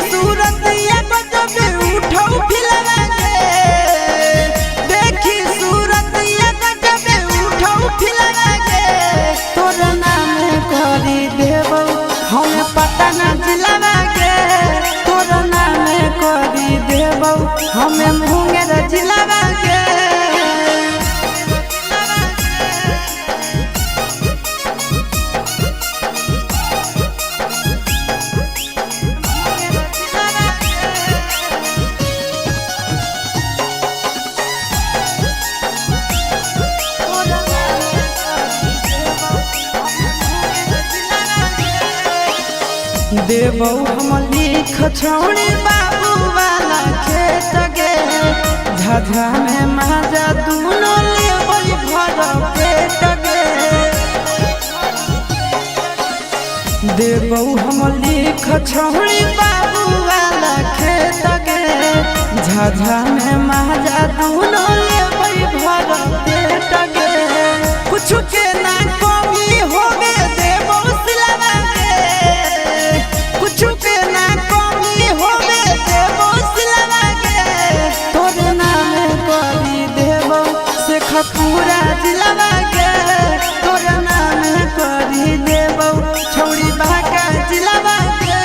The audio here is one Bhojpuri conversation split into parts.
सूरत या गजब उठौ फिलवा गे, देखी सूरत या गजब उठौ फिलवा गे, तोर नाम करी देबौ हमें पता न जिलवा गे, तोर नाम करी देबौ हमें मुंगेर जिलवा गे। देबौ हम लिख छौड़ी बाबू वाला खेत गे, झाझा में माजा दूनो लेबै भर पेट गे। देबौ हम लिख छौड़ी बाबू वाला खेत गे, झाझा में माजा दूनो लेबै भर पेट गे। कुछ के ना कमी होवे देबौ सिलवा गे, कुछ के ना कमी होवे देबौ सिलवा गे, तोर नाम करी देबौ से खपूरा जिलवा गे, तोर नाम करी देबौ छौड़ी बाका जिलवा गे।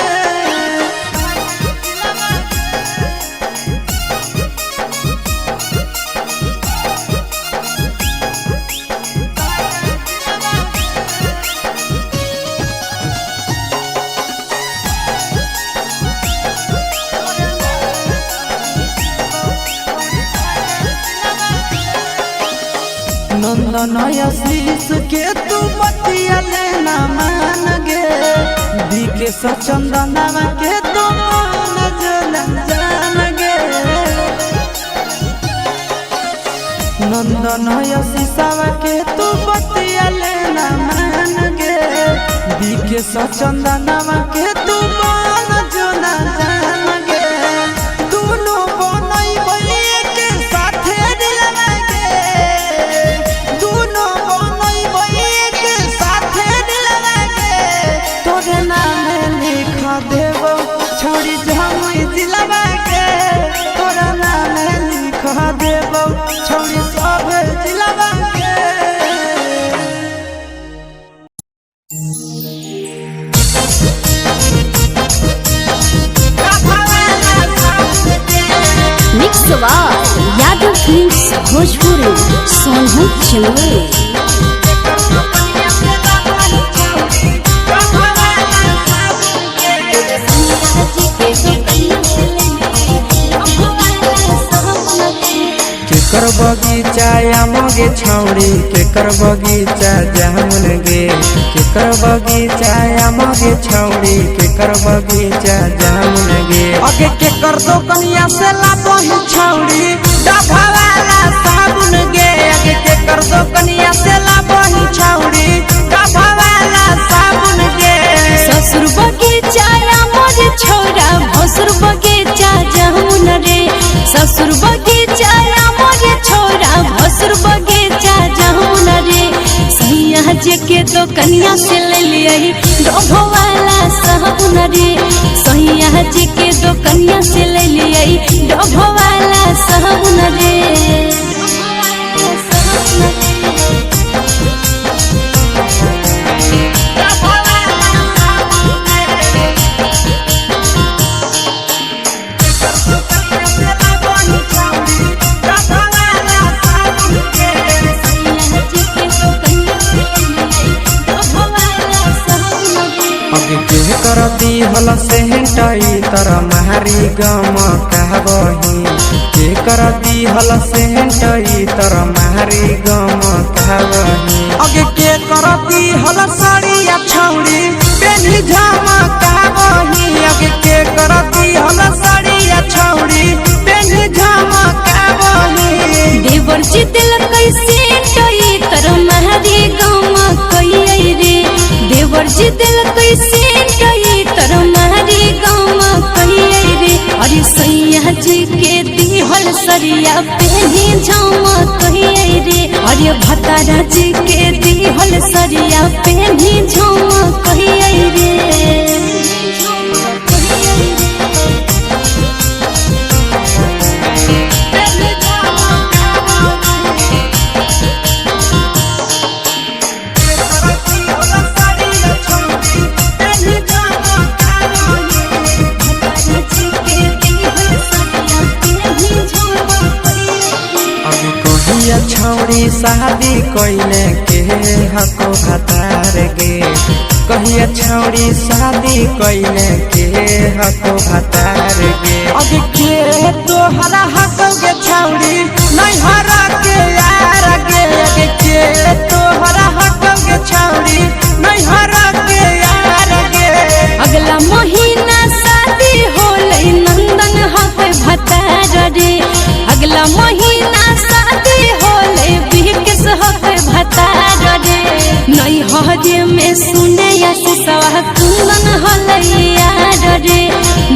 नंदन आशीष के तू बतिया लेना मान गे, बीके सचंदन के तू मान जान गे। नंदन आशीष के तू बतिया लेना मान गे, बीके सचंदन के तू मान जान गे। दोनों बनैबै के साथे दिलवा गे, दोनों बनैबै के साथे दिलवा गे, तोर नाम लिख देबौ छौड़ी जमुई जिलवा गे, तोर नाम लिख देबौ छौड़ी सब जिलवा गे। मिक्स यादव फिल्म्स भोजपुरी सोनू चिंगले। केकर बगीचा आमगे छौड़ी, केकर बगीचा जामुन गे, केकर बगीचा आमगे छौड़ी, केकर बगीचा जामुन गे। अगे केकर दोकनिया से लाबही छौड़ी डभा वाला साबुन गे, अगे केकर दोकनिया से लाबही छौड़ी डभा वाला साबुन गे। ससुर बगीचा आमगे छौड़ा, भसुर बगीचा जामुन रे, ससुर बगीचा आमगे छौड़ा, भसुर बगीचा जामुन रे। सैया जे के दोकनिया से ले लियही डभा वाला साबुन रे, सैया जे के दोकनिया से ले लियही डभा वाला साबुन रे। के करती हल से हटाई तरा महरी गम कहबही, के करती हल से हटाई तरा महरी गम कहबही। अगे के करती हल साड़िया छौड़ी पेन्ही झमा कहबही, अगे के करती हल साड़िया छौड़ी पेन्ही झमा कहबही। देवर जी दिल कैसे टई तर महरी गम कई रे, देवर जी दिल कैसे टई तर महरी गम कई रे। अरे सैया जी के दिहल सरिया पेन्ही झमा कई रे, अरे भतारा जी के दिहल सरिया पेन्ही झमा कई रे। छौड़ी शादी कइले के हको भतार गे कहिया छौड़ी शादी कइले के हको भतार गे अब के तोहरा हको गे छौड़ी नहीं हरा के यार गे अब के तोहरा हको गे छौड़ी नहीं हरा के यार गे अगला महीना शादी होले नंदन हके भतार रे अगला महीना शादी होले बिहकेस हके भतार रे नहीं हरे में सुने सवा कुंदन हले यार रे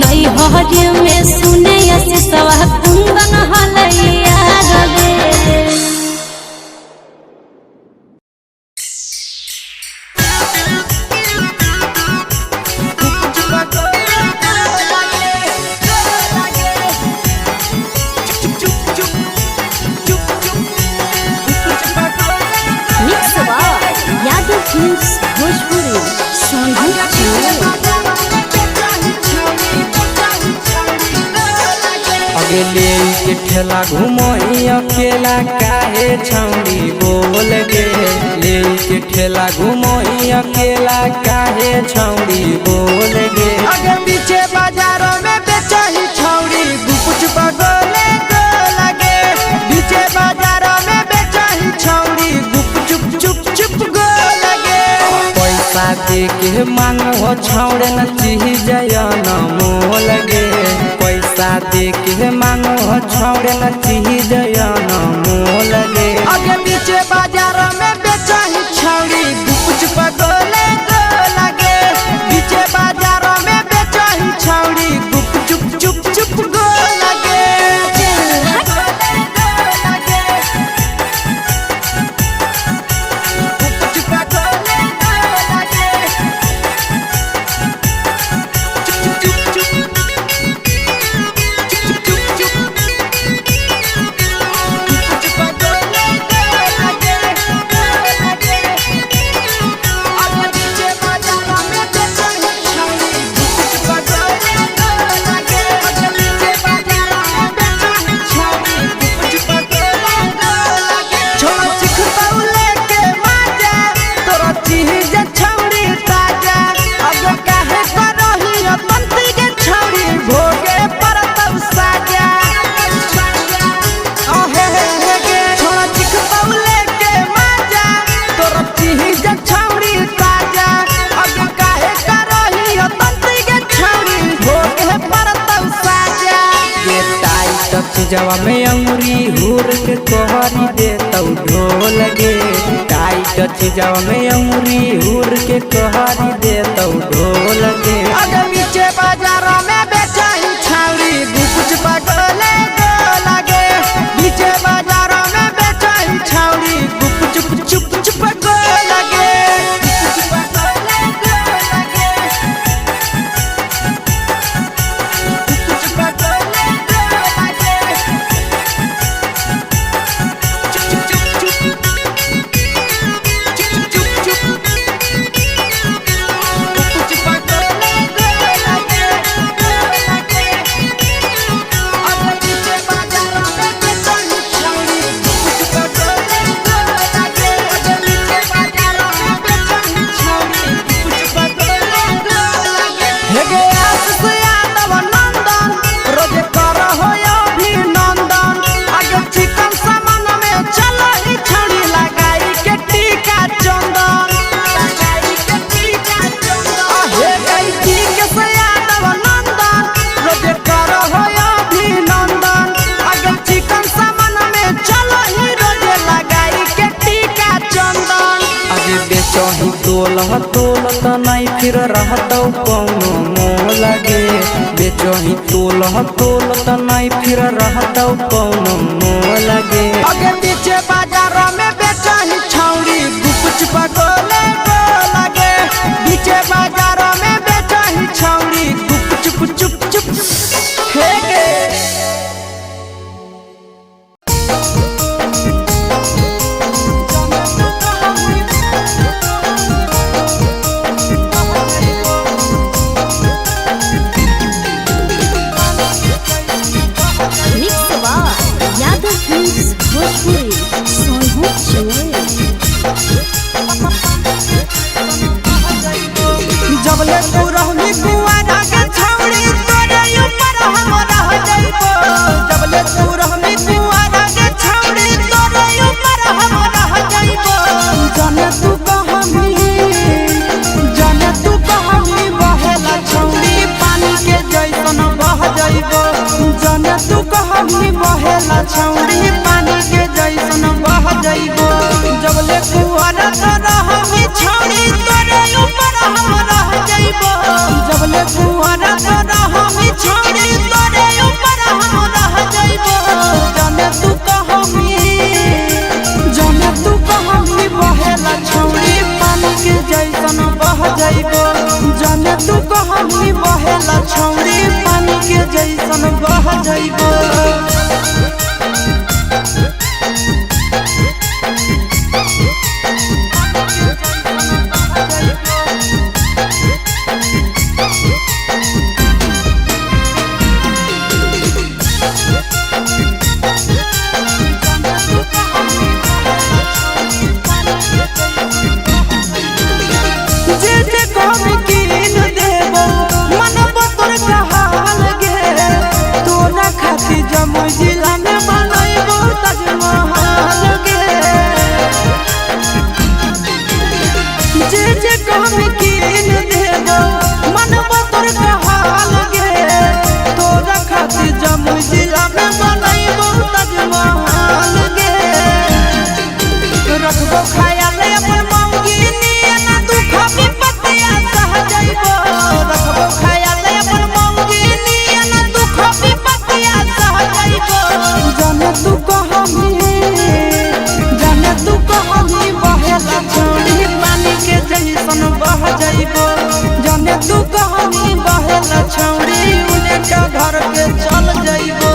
नहीं हरे में सुने सवा कुंदन हले यार रे अगले के ठेला घुमई अकेला काहे छौड़ी बोल गे ले के ठेला घुमई अकेला काहे छौड़ी बोल गे अगे पीछे बाजार में बेचही छौड़ी गुपुच बगले को लगे पीछे बाजार में बेचही छौड़ी गुप चुप चुप चुप गो लगे पैसा दे के मांगो छौड़े न चीज न मोल गे पैसा दे के मांगो छौड़े न चीज न मोल गे आगे पीछे बाजार में बेचही छौड़ी गुपुच बगले को लगे पीछे बाजार में बेचही छौड़ी गुप चुप चुप चुप गो लगे जवा में अंगुरी हुर के तोहरी दे तौ ढोल गे टाइट जवा में अंगुरी हुर के तोहरी दे तौ ढोल गे अगर पीछे बाजार में बेचही छौड़ी गुपुच बगले को लगे पीछे बाजार में बेचही छौड़ी गुप चुप चुप चुप गो लगे तोलत नहीं फिर रहतौ कौनो मोल गे बेचही तोलत नहीं फिर रहतौ कौनो मोल गे अगे पीछे बाजार में बेचही छौड़ी गुपुच बगले को लगे पीछे बाजार में बेचही छौड़ी गुप चुप चुप चुप हे गे Mix Bar कहमी बहेला छौरी पानी के जैसन बह जइबो जबले कुआरा तो रहमी छौरी तोरे ऊपर हम रह जइबो जबले कुआरा तो रहमी छौरी तोरे ऊपर हम रह जइबो जाने तू कहमी बहेला छौरी पानी के जैसन बह जइबो जाने तू कहमी बहेला छौरी पानी के जैसन बह जइबो जमुई जिला में बनइबो ताजमहल गे जे कहमी कीन देबो मनबो तोर कहाल गे तोरा खातिर जमुई जिला में बनइबो ताजमहल गे रखबो खायल अपन मौगी नियना तू खबी पतिया सह जइबो रखबो खायल अपन मौगी नियना तू खबी पतिया सह जइबो जाने तू कहमी बहेला छौरी पानी के जैसन बह जइबो जाने तू कहमी बहेला छौरी उने के घर के चल जइबो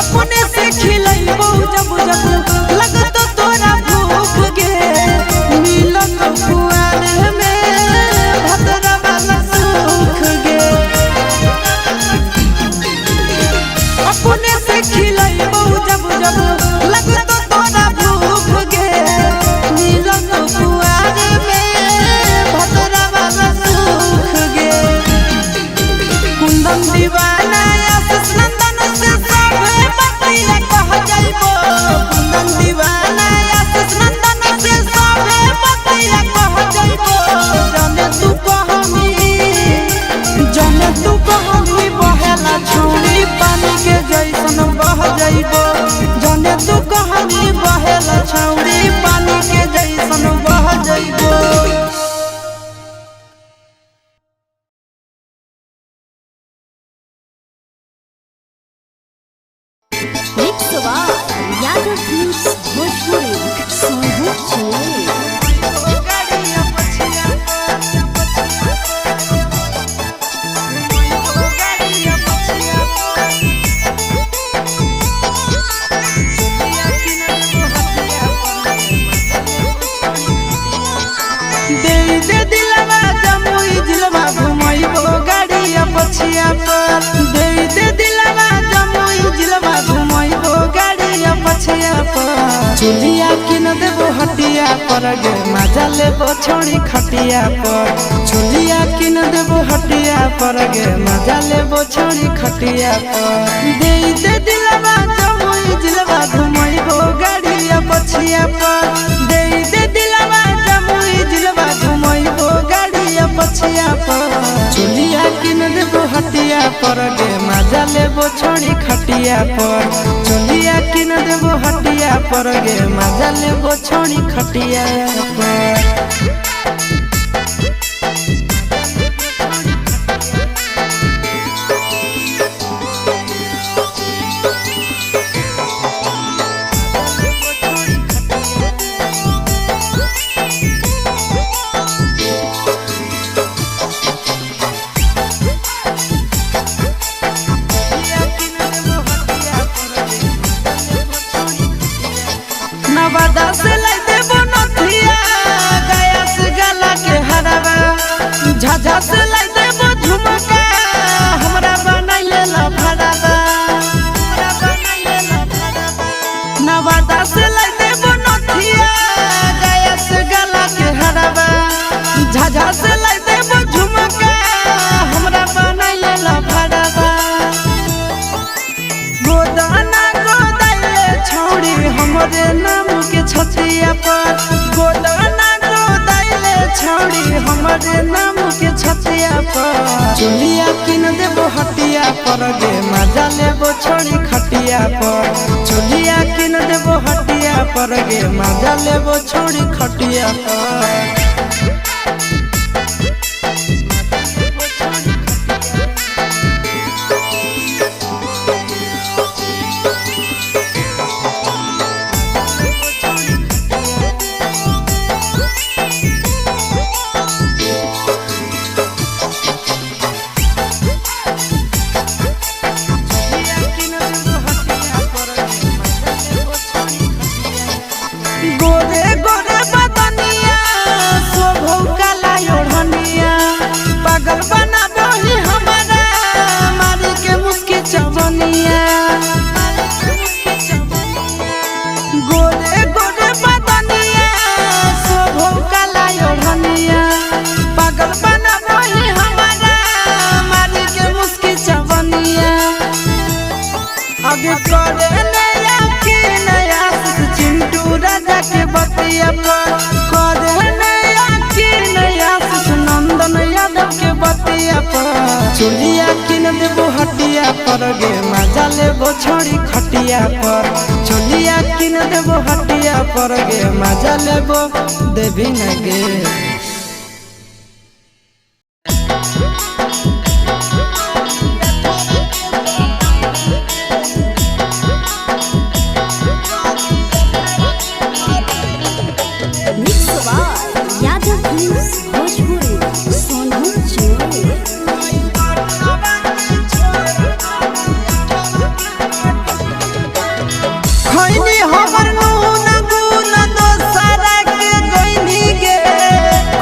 अपने से खिलइबो जब जब लगतो तोरा भूख गे मिलत कुआर में भद्रा वाला सुख गे अपने से खिलइबो जब जब लगतो तोरा भूख गे मिलत कुआर में भद्रा वाला सुख गे कुंदन दीवाना आशीष नंदन से सबे बतिया कह जइबो कुंदन दीवाना आशीष नंदन से सबे बतिया कह जइबो जाने तू कहमी बहेला छौरी पानी के जैसन बह जइबो जाने तू कहमी बहेला छौरी पानी के जैसन बह जइबो यादव फिल्म्स भोजपुरी सोनू चले दे दिलवा जमुई जिलवा घुमइबो गाड़िया पछिया पर दे दिलवा जमुई जिलवा घुमइबो गाड़िया पछिया पर चुलिया किन देबो हटिया पर गे मजा लेबो छोड़ी खटिया पर चुलिया किन देबो हटिया पर गे मजा लेबो छोड़ी खटिया पर दे दिलवा जमुई जिलवा घुमइबो गाड़िया पछिया पर दे दिलवा जमुई जिलवा घुमइबो गाड़िया पछिया पर चुलिया किन देबो हटिया पर गे मजा लेबो छोड़ी खटिया पर चुलिया किन देबो हटिया पर गे मजा लेबो छोड़ी खटिया पर नवादा से लाई देबो नथिया छतिया पर गोदना गोदाइले छौड़ी हमरे नाम के छतिया पर चुलिया किन देबो हटिया पर गे मजा लेबो छोड़ी खटिया पर चुलिया किन देबो हटिया पर गे मजा लेबो छोड़ी खटिया पर गोरे गोरे बदनिया शोभौ काला ओढ़निया पागल बनाबो ही हमारा मारी के मुस्की चवनिया गोरे गोरे बदनिया शोभौ काला ओढ़निया पागल बनाबो ही हमारा मारी के मुस्की चवनिया आगे करे नया के नया चिंटू राजा के बतिया पर करे नया के नया नंदन यादव के बतिया पर चुलिया किन देबो हटिया पर गे मजा लेबो छोड़ी खटिया पर चुलिया किन देबो हटिया पर गे मजा लेबो देवी न गे खैनी हमर नून गुन दोसरा के गइनी गे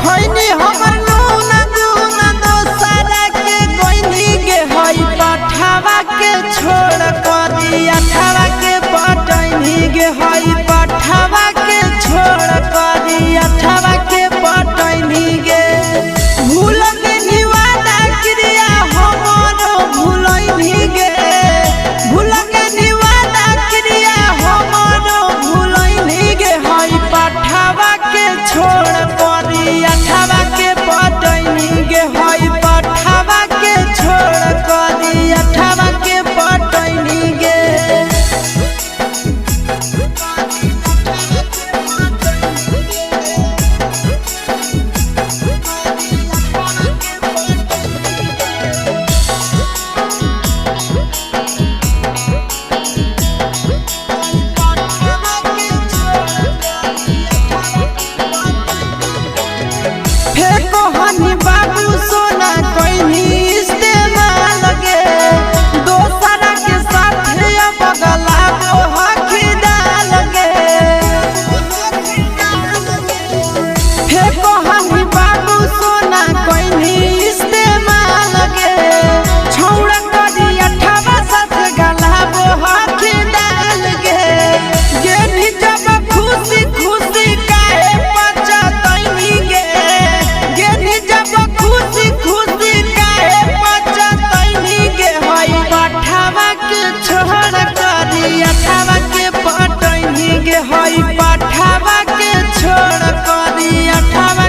खैनी हमर नून गुन दोसरा के गइनी गे हई पठावा के छोड़ करी अठावा के पटैनी गे हई पठावा के छोड़ करी अठावा के पटैनी गे भूल के निवादा क्रिया हमरो भूलैनी गे भूल के निवादा क्रिया हमरो भूलैनी गे हई पठावा के छोड़ करी अठावा के पटैनी गे हई पठावा के छोड़ करी अठावा के पटैनी गे फेको हनी बाबू सोना कोइनी इस्तेमाल गे दोसरा के साथ बगला को हकी डाल गे फेको हनी बाबू सोना कोइनी इस्तेमाल गे छौड़ा करी अठावा सच गला को हकी डाल गे गे जब खुशी खुशी काहे पचतैनी गे गे जब खुशी खुशी काहे पचतैनी गे हई पठावा के छोड़ करी अठावा के पटैनी गे हई पठावा के छोड़ करी अठावा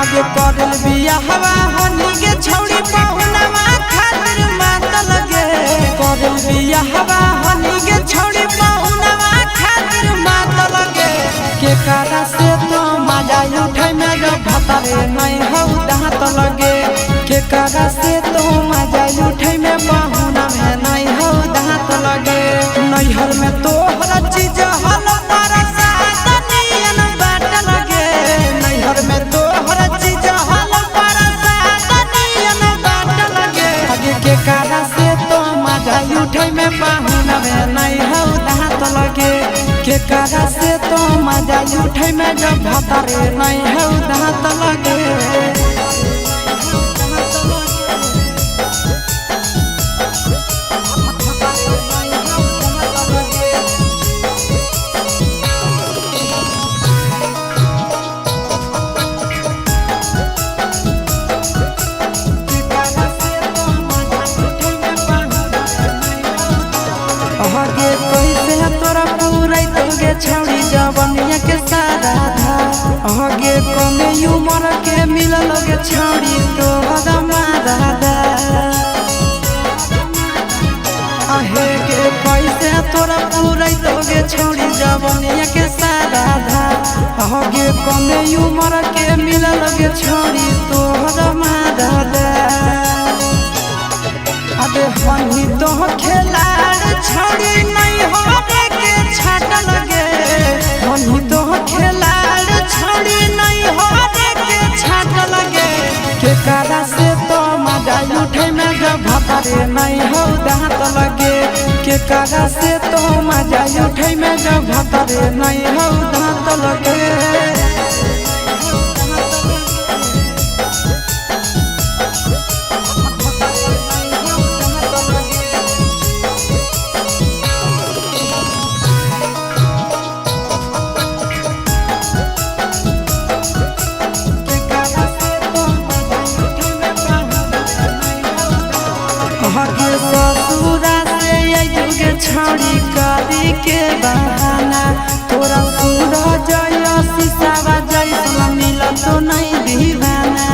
आगे करल बिया हवा हनी के छौड़ी पहुनवा खातिर मात लगे करल बिया हवा हनी के छौड़ी पहुनवा खातिर मात लगे के कारा से तो मजा उठै में जब भतरे नहीं हौ दांत लगे के कारा से तो मजा उठै में पहुना में नहीं हौ दांत लगे नैहर में तो हर चीज हल पर सातनियन बाट लगे नैहर में तो हर चीज हल पर सातनियन बाट लगे आगे के कारा से तो मजा उठै में पहुना में नहीं हौ दांत लगे के कारा से तो मजा उठै में जब भतरे नहीं हौ दांत लगे आगे कैसे तोरा पूरा तोगे छौड़ी जवनिया के सारा धा आगे कमे उमर के मिलल गे छौड़ी तो हदमा दादा आहे के कैसे तोरा पूरा तोगे छौड़ी जवनिया के सारा धा आगे कमे उमर के मिलल गे छौड़ी तो हदमा दादा अबे हनी तो खेलाड़ छौड़ी नहीं होवे के छाट लगे हनी तो खेलाड़ छौड़ी नहीं होवे के छाट लगे के कारा से तो मजा उठै में जब भतरे नहीं हौ दांत लगे के कारा से तो मजा उठै में जब भतरे नहीं हौ दांत लगे आगे ससुरा से आइगे छौड़ी करी के बहाना तोरा पूरा जय शीशावा जैसा मिलल तो नहीं दीवाना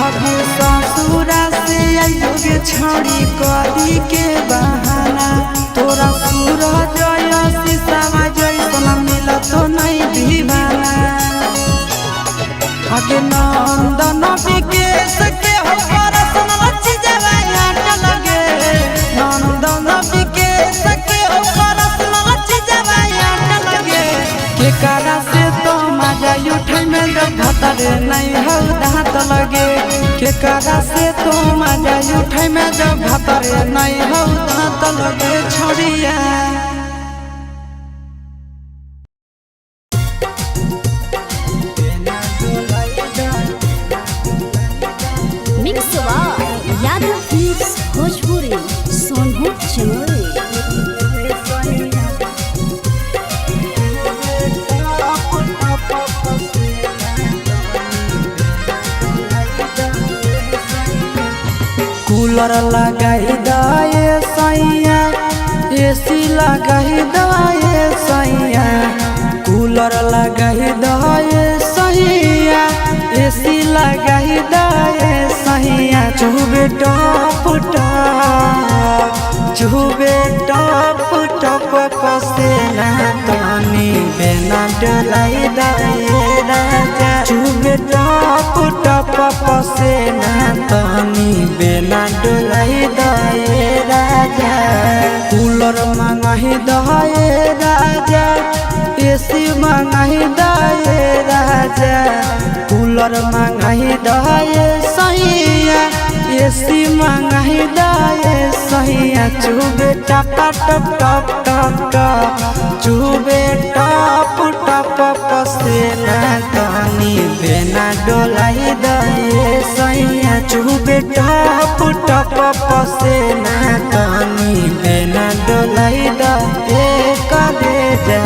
आगे ससुरा से आइगे छौड़ी करी के बहाना तोरा पूरा जय शीशावा जैसा मिलल तो नहीं दीवाना आगे नंदन विकेश के कारा से तो मजा उठै में जब भतरे नहीं हौ दांत लगे के कारा से तो मजा उठै में जब भतरे नहीं हौ दांत लगे छोड़िया मिक्सवा यादव फिल्म्स भोजपुरी सोनू चमोली कूलर लगाई दाए सैया एसी लगाई दाए सैया कूलर लगाई दाए सैया एसी लगाई दाए सैया चुबे टप टप पसेना तनी बेना डलाई दाए राजा चुबे टप पसेना तनी बेना डलाई दाए राजा कूलर मंगाही दाए राजा एसी मंगाही दाए राजा कूलर मंगाही दाए सैया एसी मंगाही दाए सैया चुबे टप चुबे टप पसेना तनी बेना डोलाई दाए सैया चुबे टप पसेना तनी बेना डोलाई दाए करे जा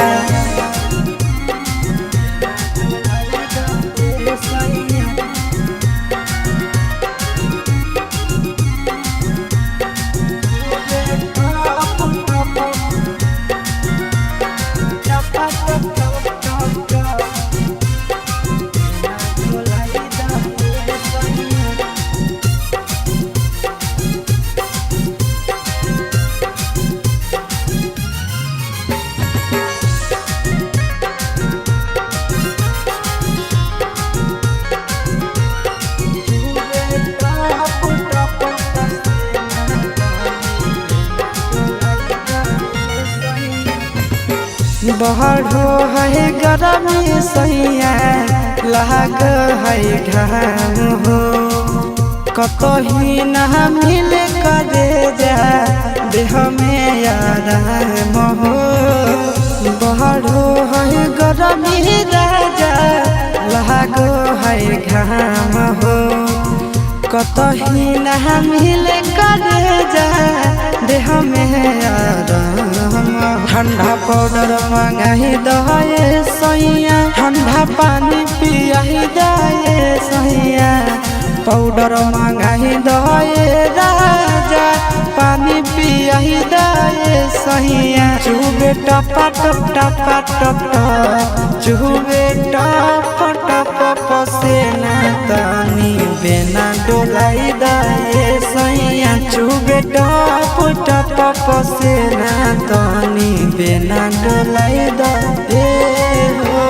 बढ़ो है गरमी सैया लाग है घाम हो कतही न मिले करे जा देह में आराम हो बढ़ो है गरमी राजा लाग है घाम हो कतही न मिले करे जा देह में आराम ठंडा पाउडर मंगाही दे सैया ठंडा पानी पियाही दे सैया पाउडर मंगाही दे राजा पानी पियाही दे सैया चुबे टपा टप टपा टप चुबे टप टप पसेना तानी बेना डोलाई दे सैया चुबे टप टप पसेना तानी बेना डोलाई दे हो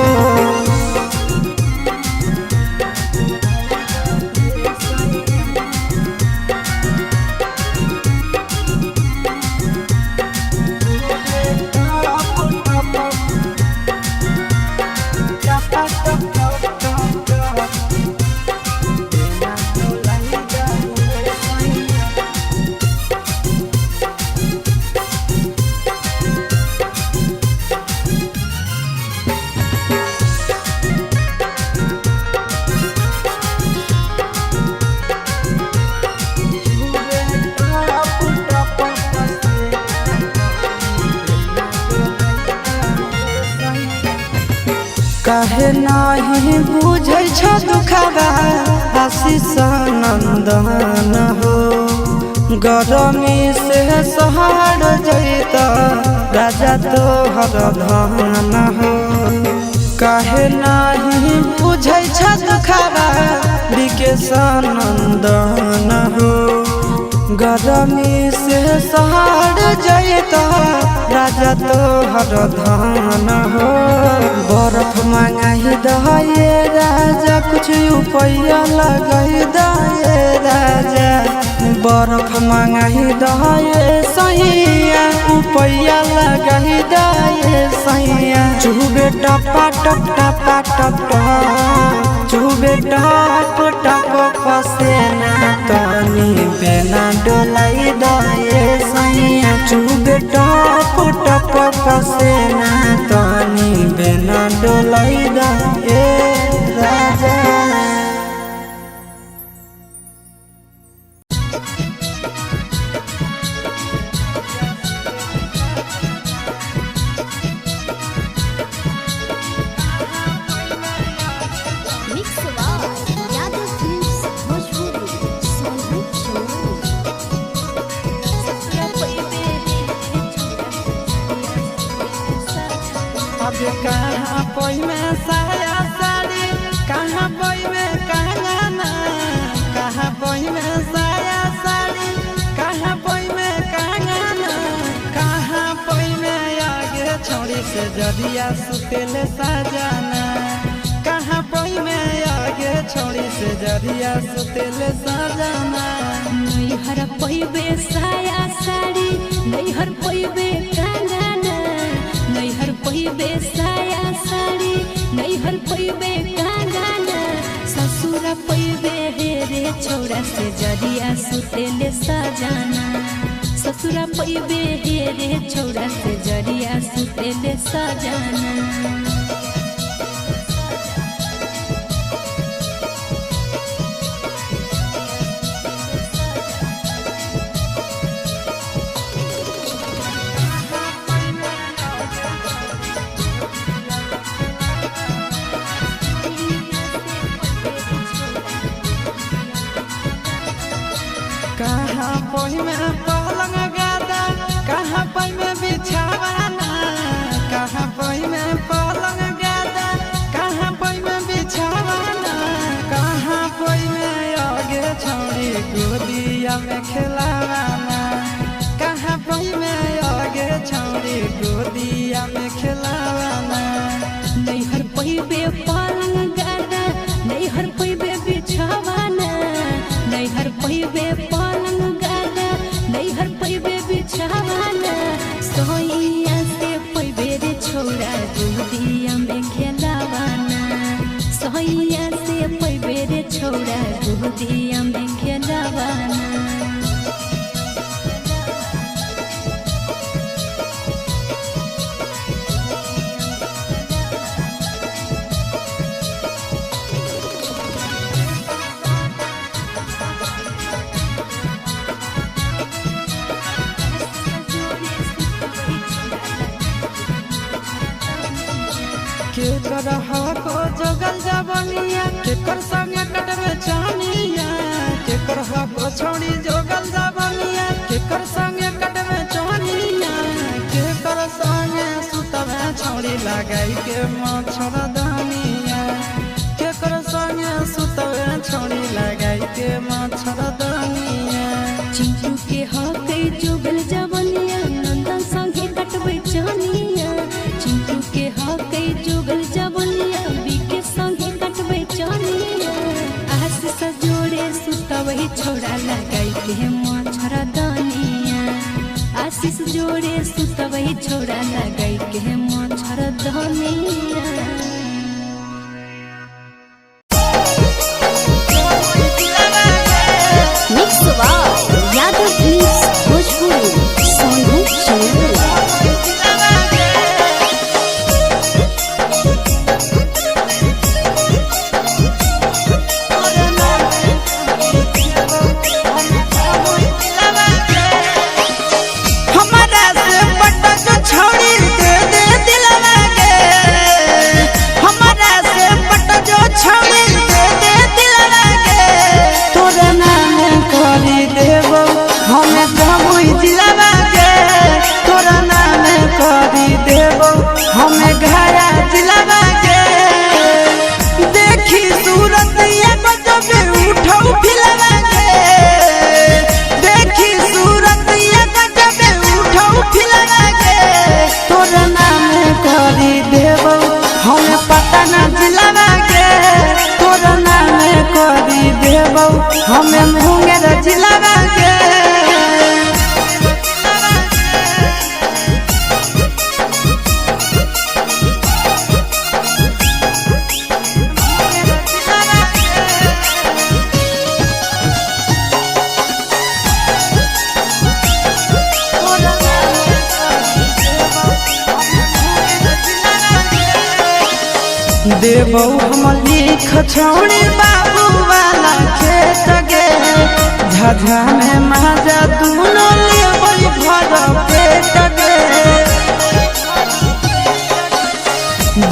काहे नाही बुझै छ दुखबा आशीष नंदन हो गरमी से सहर जैत राजा तोहर धन हो काहे नाही बुझै छ दुखबा विकेश नंदन हो गरमी से सहर जैत राजा तोहर धन हो बर्फ मंगाही दे राजा कुछ उपाय लगाई दे राजा बर्फ मंगाही दे सैया उपाय लगाई दे सैया चुबे टपा टप टपा टप चुबे टप टप पसेना तनी बेना डोलाई दे सैया चुबे टप टप पसेना तनी बेना डोलाई दे राजा कहाँ कोई में साया साड़ी कहाँ कोई में कंगना कहाँ कोई में साया साड़ी कहाँ कोई में कंगना कहाँ कोई में आगे छोड़ी से जदिया सुतेले सजाना कहाँ कोई में आगे छोड़ी से जदिया सुतेले सजाना नैहर पैबे साया साड़ी नैहर पैबे कंगना नैहर पैबे साया साड़ी नैहर पैबे कंगना ससुर पैबे हे रे छोरा से जदिया सुतेले सजाना ससुर पैबे हे रे छोरा से जदिया सुतेले सजाना कहाँ कोई में पलंग गादा कहाँ कोई में बिछावाना कहाँ कोई में पलंग गादा कहाँ कोई में बिछावाना कहाँ कोई में आगे छोड़ी गोदिया में खिलावाना कहाँ कोई में आगे छोड़ी गोदिया में खिलावाना नैहर पैबे पलंग गादा नैहर पैबे बिछावाना नैहर पैबे पलंग गादा नैहर पैबे बिछावाना सोइया से पैबे रे छोरा के करहा को जगल जबनिया के कर संगे कटबे चानिया के करहा को छोड़ी जगल जबनिया के कर संगे कटबे चानिया के कर संगे सुतबे छोड़ी लगाई के मच्छरदानिया के कर संगे सुतबे छोड़ी लगाई के मच्छरदानिया चिंटू के हाथे जुगल जवनिया नंदन संगे कटबे चानिया चिंटू के हाथे जुगल जवनिया बीके संगे कटबे चानिया आशीष जोड़े सुतवही छोड़ा लगाई के मच्छरदानिया आशीष जोड़े सुतवही छोड़ा लगाई के मच्छरदानिया यादव प्लीज भोजपुरी सोनू चैनल हमें मुंगेर जिला के देबौ हम लिख छोड़ी बाबू वाला खेत गे झाझा में माजा दूनो लेबै घर पेट गे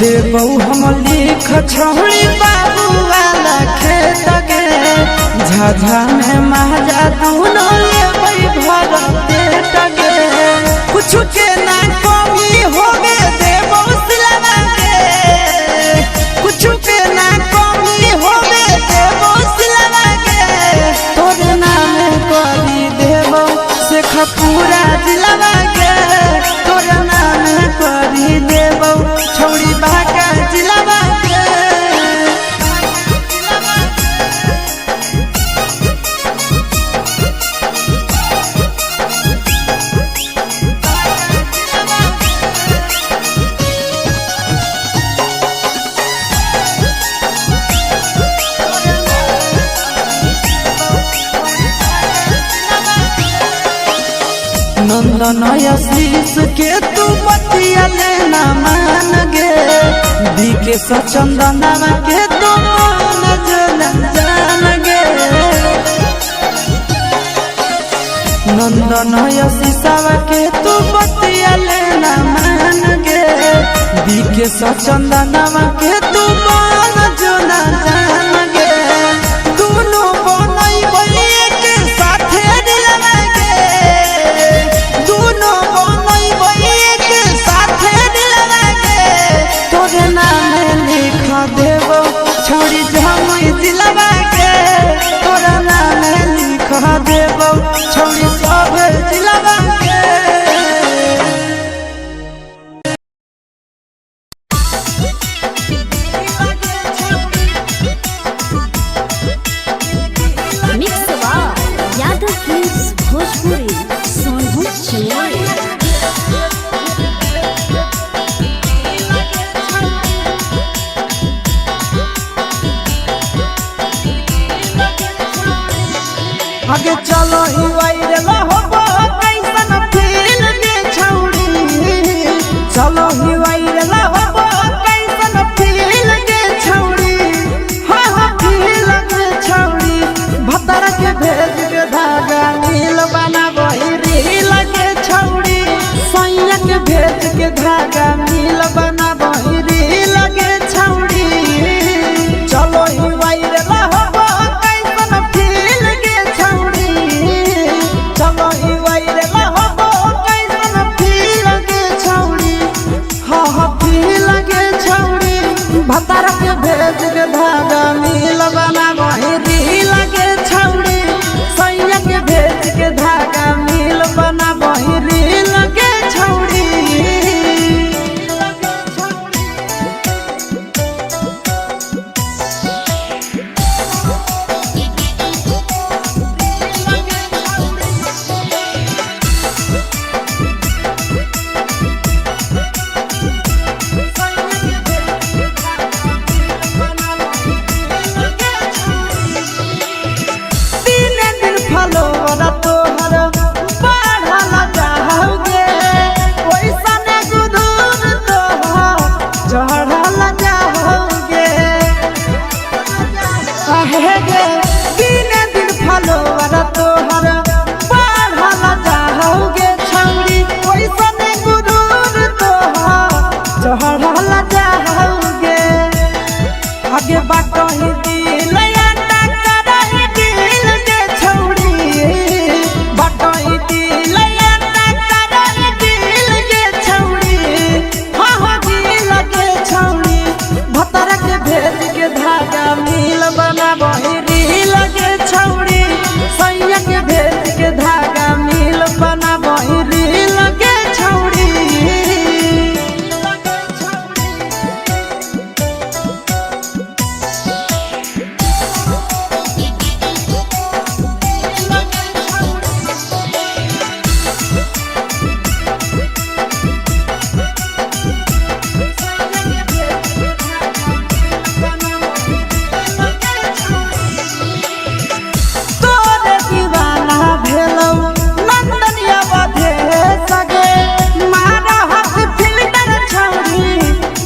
देबौ हम लिख छोड़ी बाबू वाला खेत गे झाझा में माजा दूनो लेबै घर पेट गे कुछ के ना कमी होगे देबौ सिलवा के कुछ के ना कमी होवे देबो सिलवा के तोर नाम करी देबो से खपूरा जिलवा के तोर नाम करी देबो छोड़ी बाका जिलवा के नंदन आशीष के तू बतिया लेना मान गे बीके सचंदना के तू जान गे नंदन आशीष के तू बतिया लेना मान गे बीके सचंदना के तू जान गे दोनों बनई बलिए के साथे दिलवा देबो छोड़ी जमुई जिलवा के तोरा नाम लिख देबो छोड़ी सब जिलवा के Bye.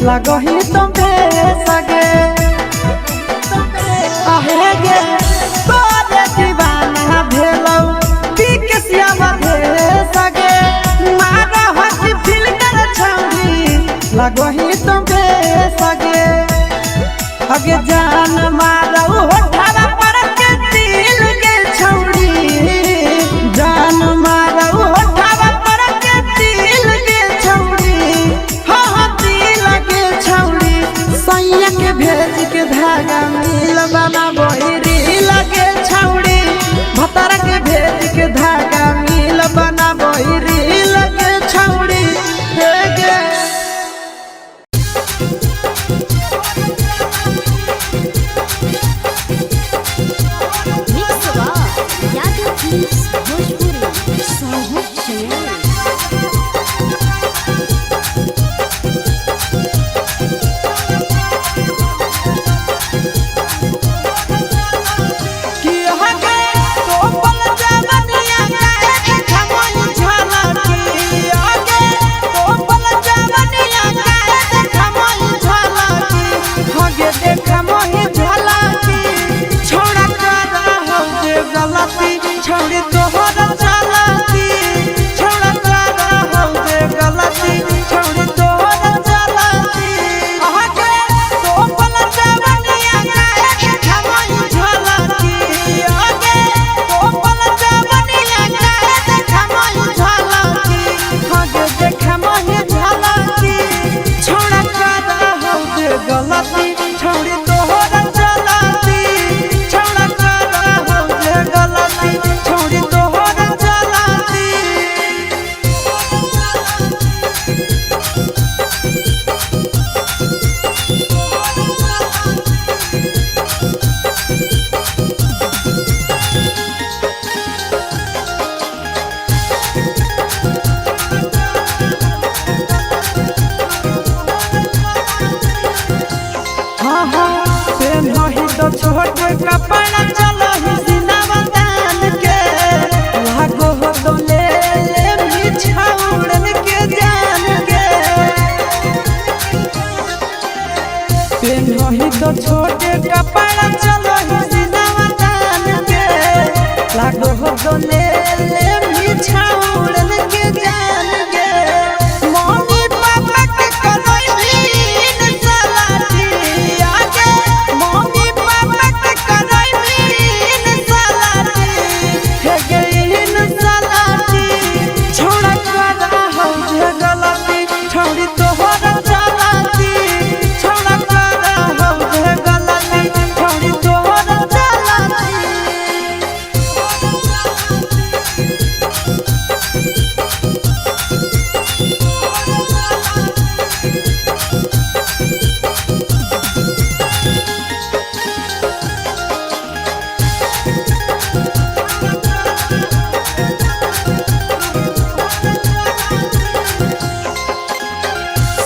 लगही तुम सगे आहे गे तोरे दीवाना भेलौ पिकसिया भे सगे मारा हसी फिल कर छौरी लगही तुम सगे अगे जान मारौ होठवा पर के दिल के छौरी जान मारौ होठवा पर के दिल के छौरी हाँ दिल के छौरी सैया के भेज के धागा मिल बाबा बहिरी लगे छौरी भतारा के भेज के धागा मिल बना बहिरी लगे छौरी हे गे छोटे कपड़ा चलो ही सिनेमा तान के लागो हो तो ले मिछाउड़न के जान के पेन ही तो छोटे कपड़ा चलो ही सिनेमा तान के लागो हो तो ले मिछाउड़न के जान के मम्मी पापा के करोई सलाटी आगे मम्मी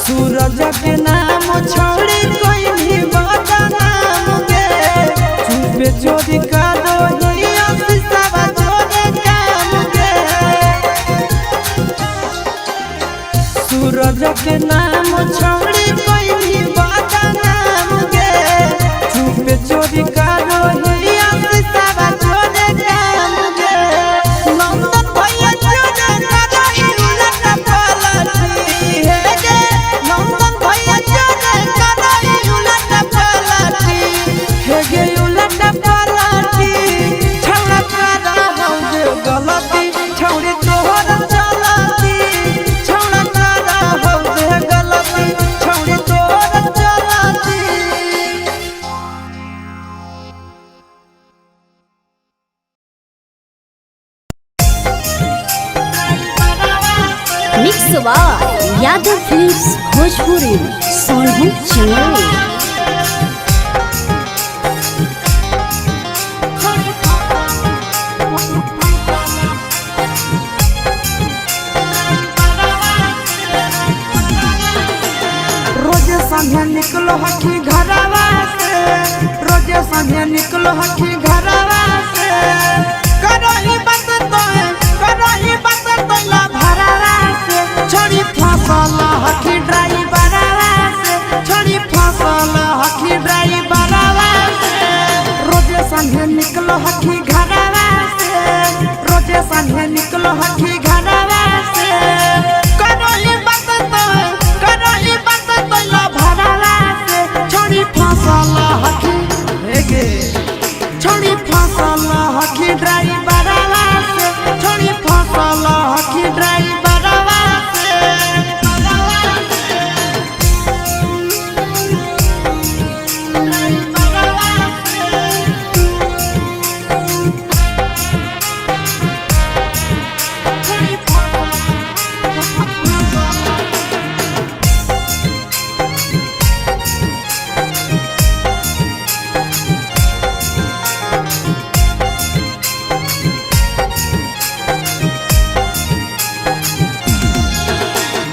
सूरज के नाम छोड़ी कोई भी बता नाम गे चुपे चोरी का दो ही सब जोड़े काम गे सूरज के नाम छोड़ी कोई भी बता नाम गे चुपे चोरी का दो ही सब जोड़े काम गे नंदन भैया जोड़े का ही उलट पलटी है गे नंदन भैया जोड़े का ही उलट पलटी है गे उलट पलटी छौड़ा करा हम जे गलती छौड़ी तोहर चलती छौड़ा करा हम जे गलती छौड़ी तोहर चलती। Mix by Yadav films Bhojpuri Sonu channel. रोजे संगे निकलो हकी घरवा से रोजे संगे निकलो हकी घरवा से करही बात तो ला भरवा से छोड़ी फसल हकी ड्राइवरवा से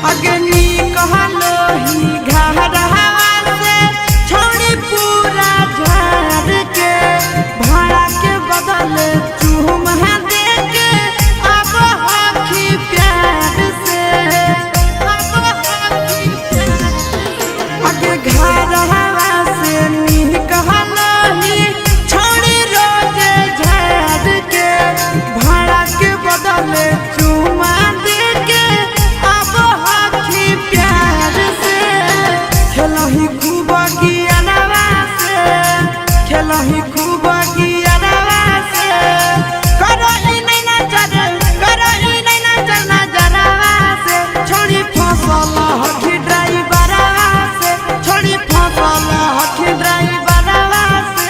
अग्नि कहलो ही घरवा से छोड़ी पूरा झाड़ के भाड़ा के बदल चूमा दे के अब हखी प्यार से अगे घरवा से नी कहलो ही छोड़ी रोज झाड़ के भाड़ा के बदल चूमा दे के अब हखी प्यार से खेलही खूब गियानवा से खेलही खूब गियानवा से करही नहीं नजर नजरवा से छोड़ी फसल हखी ड्राइवरवा से छोड़ी फसल हखी ड्राइवरवा से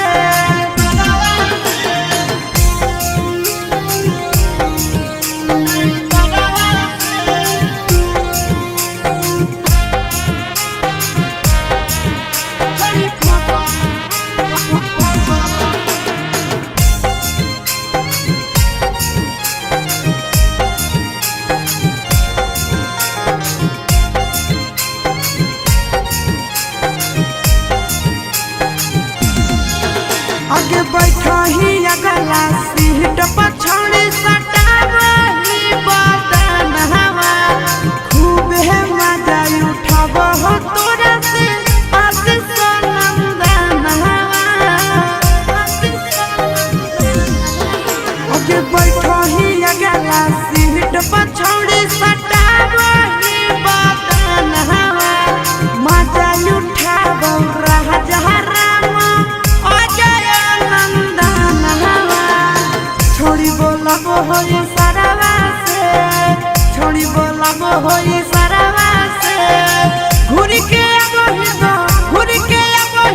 आगे बैठा ही अगला सीट पछाड़ी सटावही बदन हवा खूब है मजा उठाव हो तोरा से आशीष नंदन हवा आगे बैठा ही अगला सीट पछाड़ी सटावही बदन हवा मजा उठाव राजा राम छोड़ी बोलाबो होई सारावा से छोड़ी बोलाबो होई सारावा से घुरी के आबो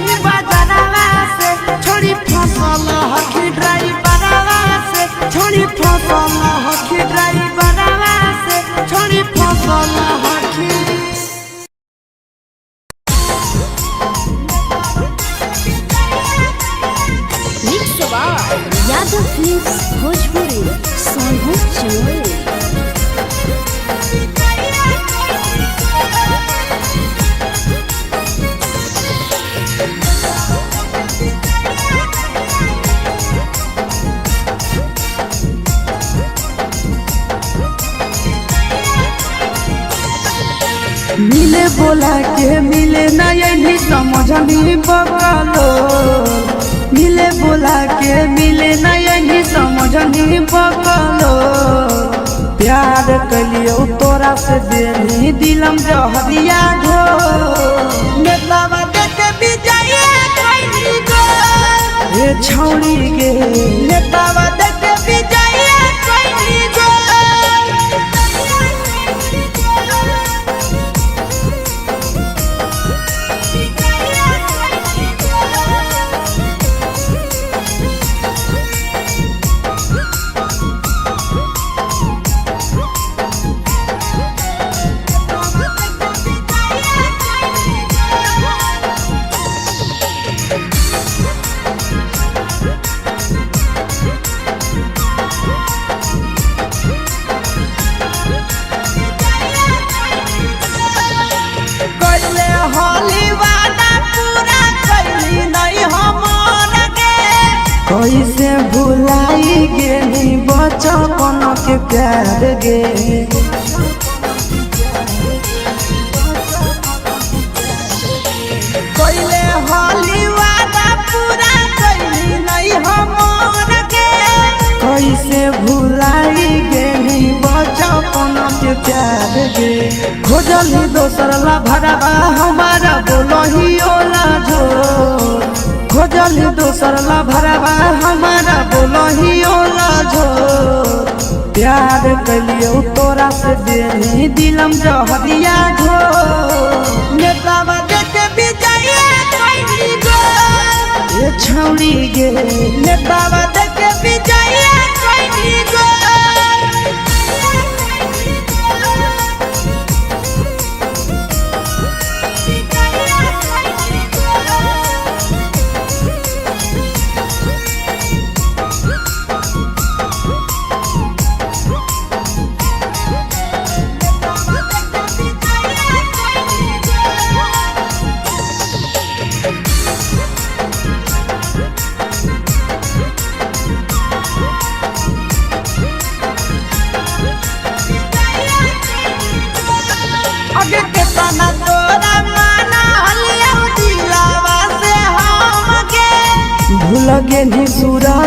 ही बाजारवा से छोड़ी फसल हखी ड्राइवरवा से छोड़ी फसल हखी ड्राइवरवा से छोड़ी फसल हखी यादव फिल्म्स भोजपुरी सोनू चोर मिले बोला के मिले नहीं समझनी बगलो मिले बोला के मिले नहीं समझनी बगलो प्यार कलियो तोरा से देनी दिलम जहरिया घो नेतावा देके विजय कैली गो ए छौड़ी गे नेतावा देके विजय कैली गो कैसे भुलाई गेली बचपन के प्यार गे कैले होली वादा पूरा कैली नहीं हमर गे कैसे भुलाई गेली बचपन के प्यार गे खोजली दोसर ला भरवा हमारा बोलही ओला झो खोजली दोसर ला भरवा हमारा बोलही ओला झो प्यार कलियो तोरा से देनी दिलम जहरिया झो नेतावा देके विजय कैली गो ये छौड़ी गे नेतावा देके विजय कैली गो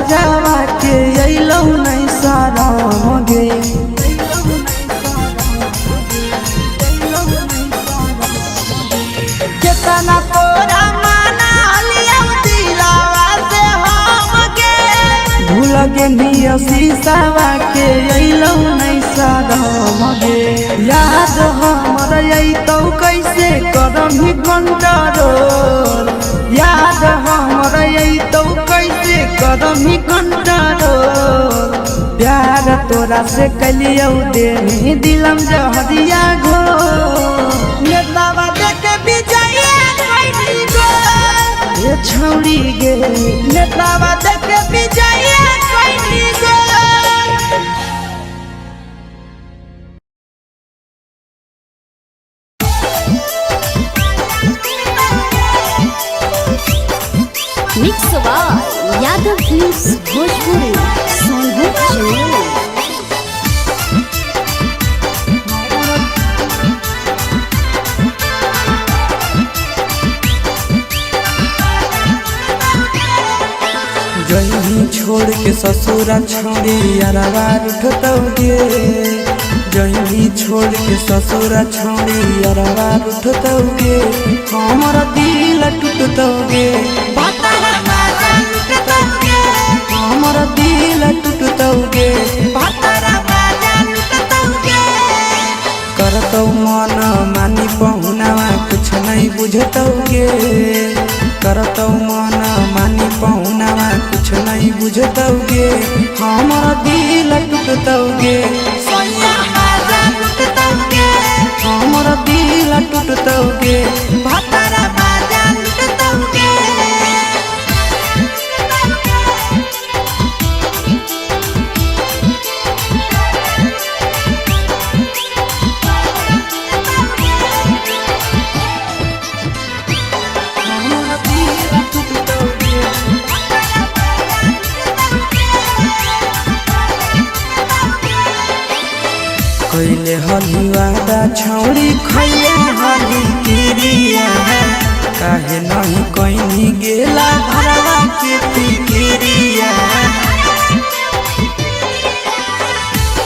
राजावा के अइलौ नहीं शरम गे। केतना तोरा माना लिया दिलावा से हम गे। भूल गेलियो शीशावा के अइलौ नहीं शरम गे। याद हमर अइतौ कैसे करमही कंट्रोल। याद हमर अइतौ कैसे करमही कंट्रोल। प्यार तोरा से कलियौ देनी दिलम जहरिया घो। नेतावा देखे विजय कैली गो। ये छौड़ी गे नेतावा देखे विजय कैली गो। Mix by Yadav films Bhojpuri Sonbhadra channel. जही छोड़ के ससुरा छोड़ी अरवा उठतौगे। जही छोड़ के ससुरा छोड़ी अरवा उठतौगे। हमर दिल टूटतौगे। हमर दिल टूटतौगे। करतौ मन मानी पहुनावा कुछ नहीं बुझतौगे। करतौ मन मानी पहुनावा कुछ नहीं बुझतौगे। हमर दिल टूटतौगे। हमर दिल टूटतौगे। कैले हलुआदा छौड़ी खैले हली किरिया। काहे नहीं कहीं गेला भरवा के फिकिरिया।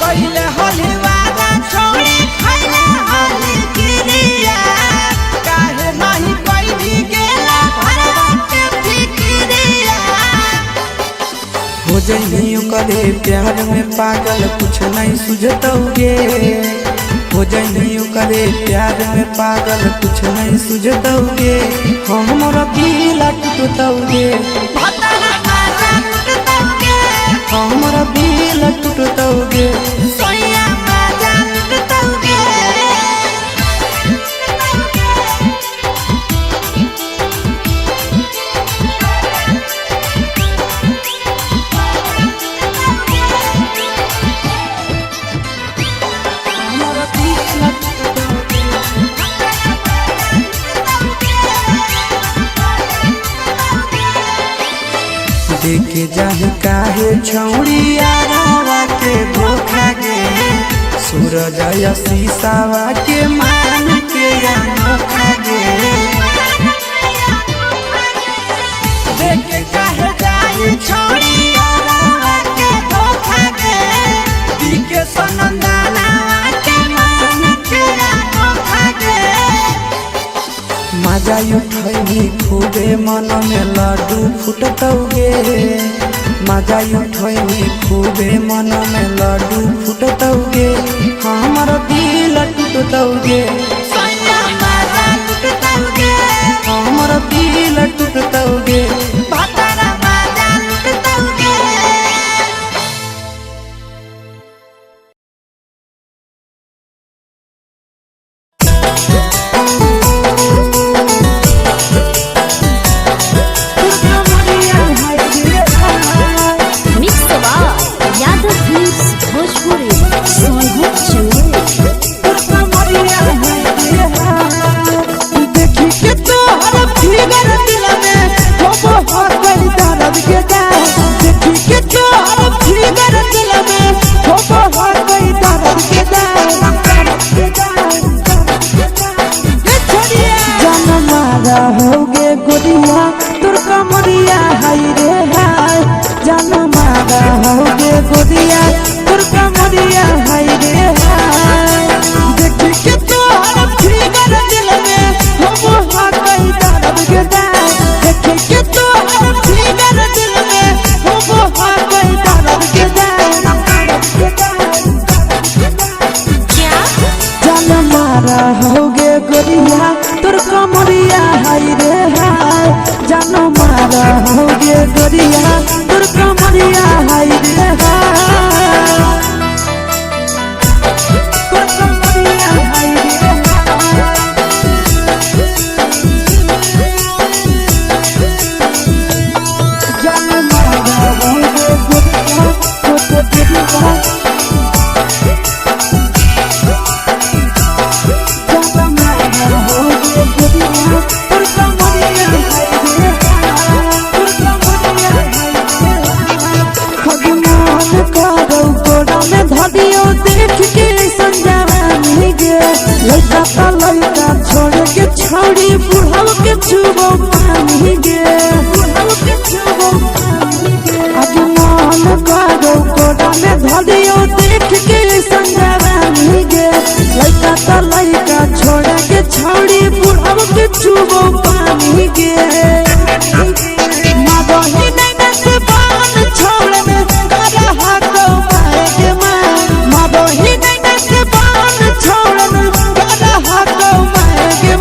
कैले हलुआदा छौड़ी खैले हली किरिया। काहे नहीं कहीं गेला भरवा के फिकिरिया। हो जइयो करे प्यार में पागल कुछ नहीं सुझतौगे। हो जइयो करे प्यार में पागल कुछ नहीं सुझतौगे। हमर दिल टूटतौगे। हमर दिल टूटतौगे। देखे जाहि काहे छौड़ी आरावा के धोखा गे। सूरज शीशावा के मान के अनोखा गे। देखे काहे जाहि छौड़ी आरावा के धोखा गे। दिके सनंदाना के मान के अनोखा गे। मजा उठैनी खूबे मन में लड्डू फुटतौगे। मजा उठैनी खूबे मन में लड्डू फुटतौगे। हमर दिल टूटतौगे। हमर दिल टूटतौगे। Mix by Yadav films Bhojpuri Sonbhadra channel. देखी के तोहर फिगर दिल में हो गई दर्द के जान। देखी के तोहर फिगर दिल में हो गई दर्द के जान। जन मारा होगे गोरिया तुर कमरिया हाय रे हाय। जन गोरिया तोर कमरिया हाय रे हाय देखी के तोहर फिगर दिल में हम हाथ गई दर्द के दाए देखी के तोहर फिगर दिल में हम हाथ गई दर्द के दाए जान मारा होगे गोरिया तोर कमरिया हाय रे हाय जान मारा होगे गोरिया तोर कमरिया हाय रे हाय तोर कमरिया हाय रे हाय जान मारा होगे गोरिया तोर कमरिया देख के संजावानी गे लड़का लड़का छोड़ के छौड़ी बुढ़ाव के छुबो पानी गे आज मन करो कोड़ा में धरियो देख के संजावानी गे लड़का लड़का छोड़ के छौड़ी बुढ़ाव के छुबो पानी गे मादही नैना से बान छोड़ में करा हाथ मारे के मादही नैना से बान छोड़ में करा हाथ मारे के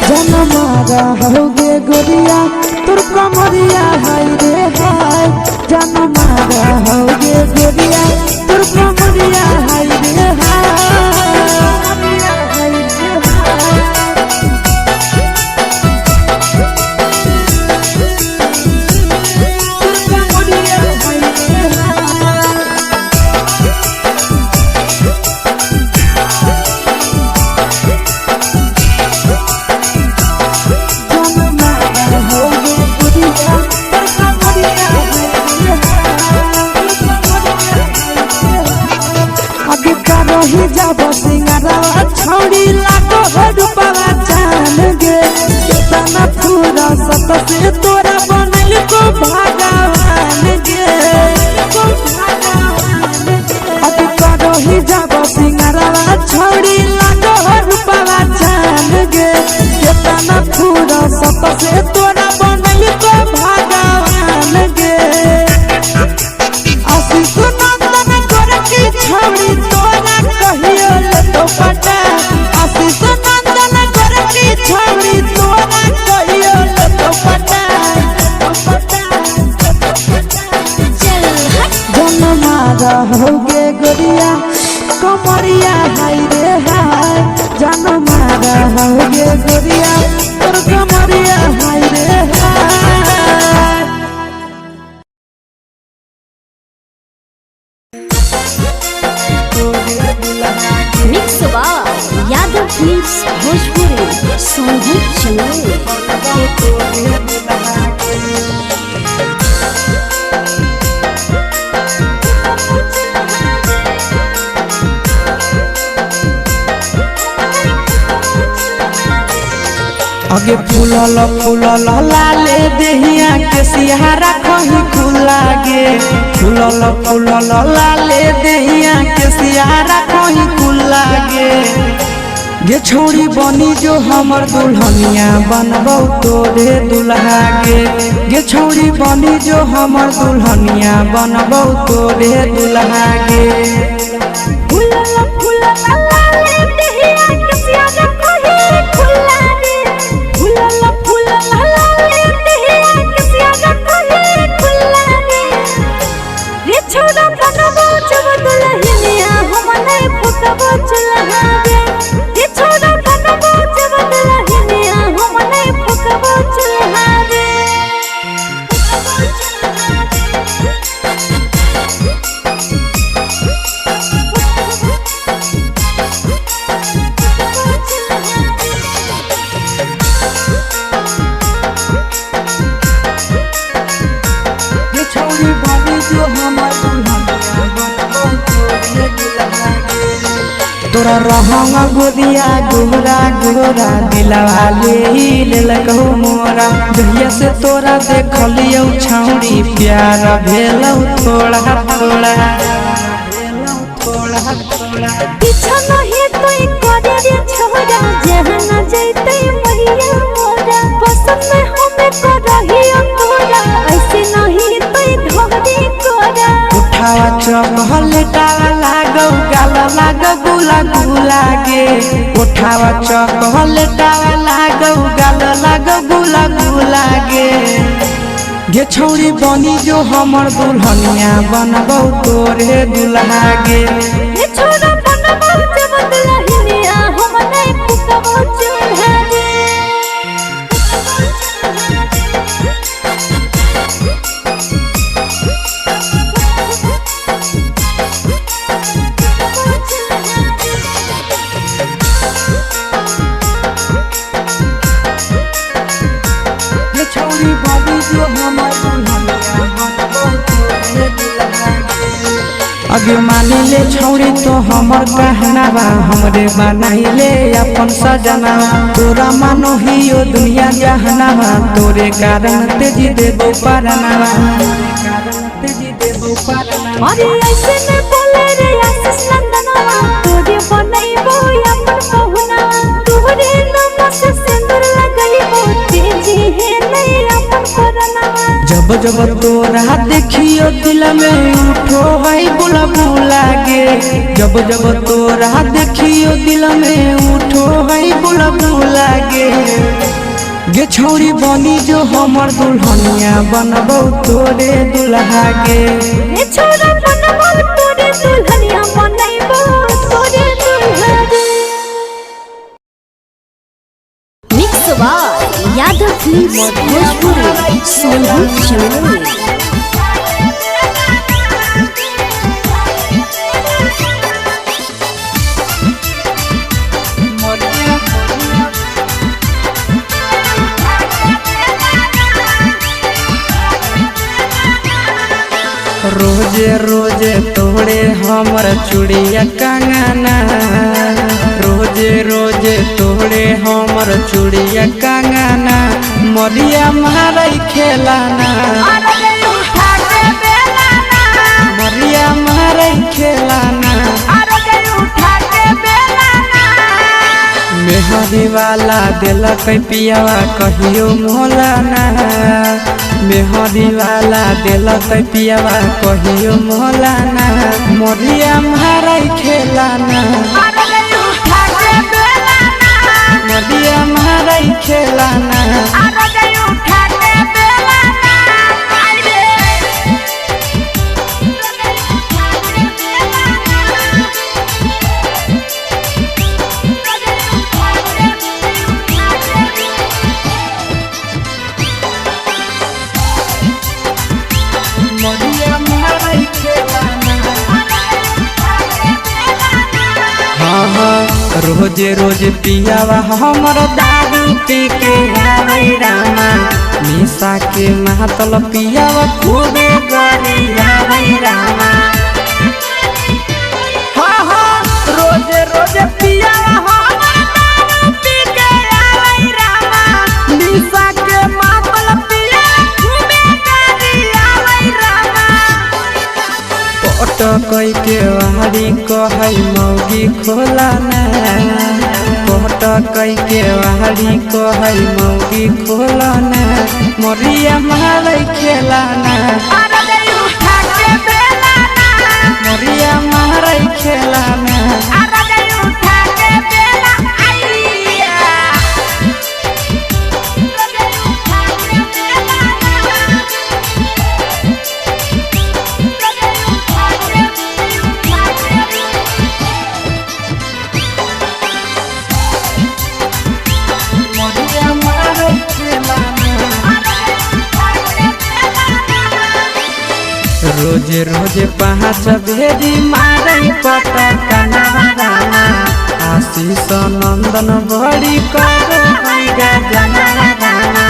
जन मारा होगे गोरिया तोर कमरिया हाय रे हाय जन मारा होगे गोरिया तोर कमरिया हाय रे ही जब सिंगारवा छौड़ी लागो रुपवा जान गे कितना पूरा सत से तोरा बनल को भगवान गे अभी करो ही जब सिंगारवा छौड़ी लागो रुपवा जान गे कितना पूरा सत से तोरा बनल को भगवान गे आशीष नंदन कर की छौड़ी तोरा कहियो तो पटा आशीष नंदन कर की छौड़ी तोरा कहियो तो पटा जन मारा होगे गोरिया कमरिया हाय रे हाय जन मारा होगे गोरिया तोर कमरिया हाय रे हाय मिक्स यादव फिल्म्स भोजपुरी सोनू चलो आगे फूलल फूलल लाले देहिया के सिहारा कहीं खुला गे फूलल फूलल लाले देहिया के सिहारा कहीं खुला गे छोड़ी बनी जो हमर दुल्हनिया बनबौ तोरे दुल्हा गे छोड़ी बनी जो हमर दुल्हनिया बनबौ तोरे दुल्हा गे फूलल फूलल लाले देहिया के सिहारा कहीं खुला गे फूलल फूलल लाले देहिया के सिहारा कहीं खुला गे रे छोड़ा बनबौ जब दुल्हनिया हम नहीं फुकबौ चलहा गे रे छोड़ा बनबौ जब दुल्हनिया हम नहीं फुकबौ चलहा गे तोरा रहंग गोदिया गोरा गोरा दिलवा ले लकहु मोरा जहिया से तोरा देखलियौ छौड़ी प्यार भेलौ थोड़ा थोड़ा पीछा नहीं तो करे रे छोरा जहां न जैते मैया मोरा पसंद में हमें करहियो तोरा ऐसे नहीं तो धोरी तोरा उठावा चपल टावा लागौ गाल लाग गुला गुला गे उठावा चपल टावा लागौ गाल लाग गुला गुला गे छौरी बनी जो हमर दुल्हनिया बनबौ तोरे दुल्हा गे ये छोरा बनबौ जब दुल्हनिया हम नहीं फुकबौ चूल्हा रे छौरी बनी जो हमर दुल्हनिया बनबौ तोरे दुल्हा गे अगे मानी ले छौरी तो हमर कहना बा हमरे बनाई ले अपन सजना तोरा मानो ही ओ दुनिया जहाना बा तोरे कारण तेजी देबो पारना अरे ऐसे न बोले रे आशीष नंदनवा तोरे बनैबो अपन पहुना तोरे नाम से सिंदूर लगैबो तेजी है नहीं अपन करना जब जब तोरा देखियो दिल में उठो है बुलबुला गे जब जब तोरा देखियो दिल में उठो है बुलबुला गे छौरी बनी जो हमर दुल्हनिया बनबौ तोरे दुल्हा गे ये छोरा बनबौ तोरे दुल्हनिया बनैबो तोरे दुल्हा रे mix by Yadav films Bhojpuri Sonu चमन रोजे रोजे तोड़े हमर चूड़िया कंगना रोजे रोजे तोड़े हमर चूड़िया कंगना मरिया मारई खेलाना मरिया मारई खेलाना मेहदी वाला दिलक पियावा कहियो मोलाना मेहदी वाला दिलक पियावा कहियो मोलाना मरिया मारई खेलाना मरिया मारई खेलाना रोजे रोजे पियावा हमर दारू पी के आवे रामा निशा के महतल पियावा खूबे गरी आवे रामा रोजे रोजे पियावा हमर दारू पी के आवे रामा निशा के महतल पियावा खूबे गरी आवे रामा पटकई के वारी कहै मौगी खोलाना पटकई के वारी कहै मौगी खोलाना मरिया मारई खेलाना मरिया मारई खेलाना रोजे रोजे पाँच भेजी मारई पटकना रामा आशीष नंदन बड़ी करो जना रामा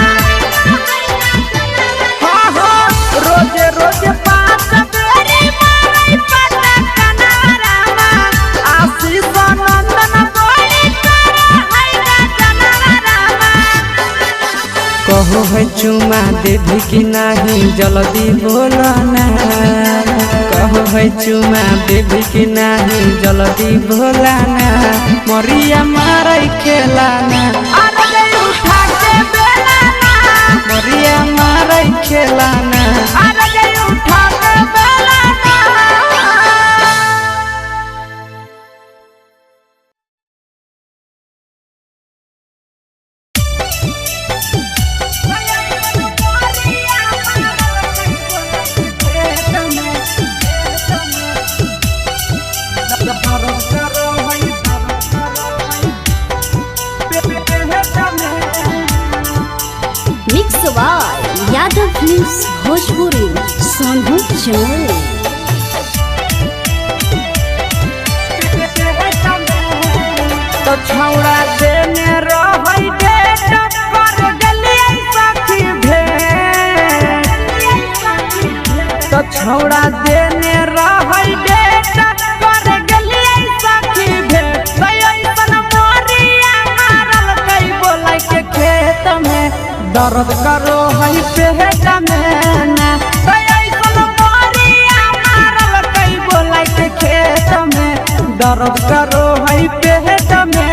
रोजे रोजे पाँच भेजी मारई पटकना रामा आशीष नंदन देवी की नहीं जल्दी बोलाना कहो है चुमा देवी की नहीं जल्दी बोलाना मरिया मारे खेलाना मरिया मारे खेलाना mix by Yadav films Bhojpuri Sonu चमोली। तो छौड़ा देने रहै डेट कर गलिए सखी भेट तो छौड़ा देने रहै डेट कर गलिए सखी भेट ऐसन मोरिया मारल कई बोलै के खेत में दर्द करो है पेट में ना ऐसन मोरिया मारल कई बोलै के खेत में दर्द करो है पेट में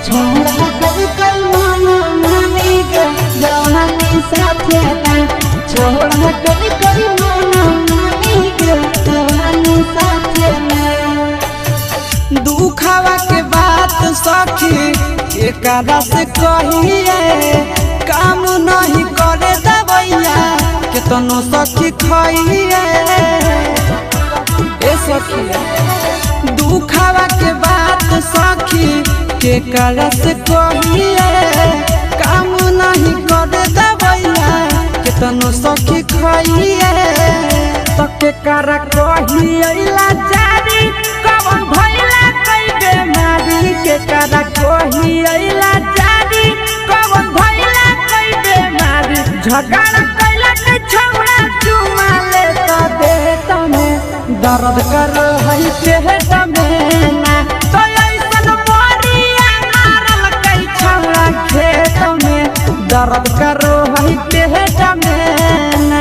छोड़ा कभी कल माना मानी के जवानी साथे ना छोड़ा कभी कल माना मानी के जवानी साथे ना दुखावा के बात सखी एकरा से कहिए काम नहीं करे दवैया केतनो सखी खाइए ए सखी दुखावा के बात सखी के करस कहिए काम नहीं करे दवैया केतनो सखी खाइए तो के कर कहिए लाचारी कवन भइला कई बेमारी के कर कहिए लाचारी कवन भइला कई बेमारी झगड़ा कैला के छौड़ा चुमा ले तो दे तमे दर्द कर है पेट में ना तो ऐसन मोरिया मारल कई छौड़ा खेत में दर्द करो है पेट में ना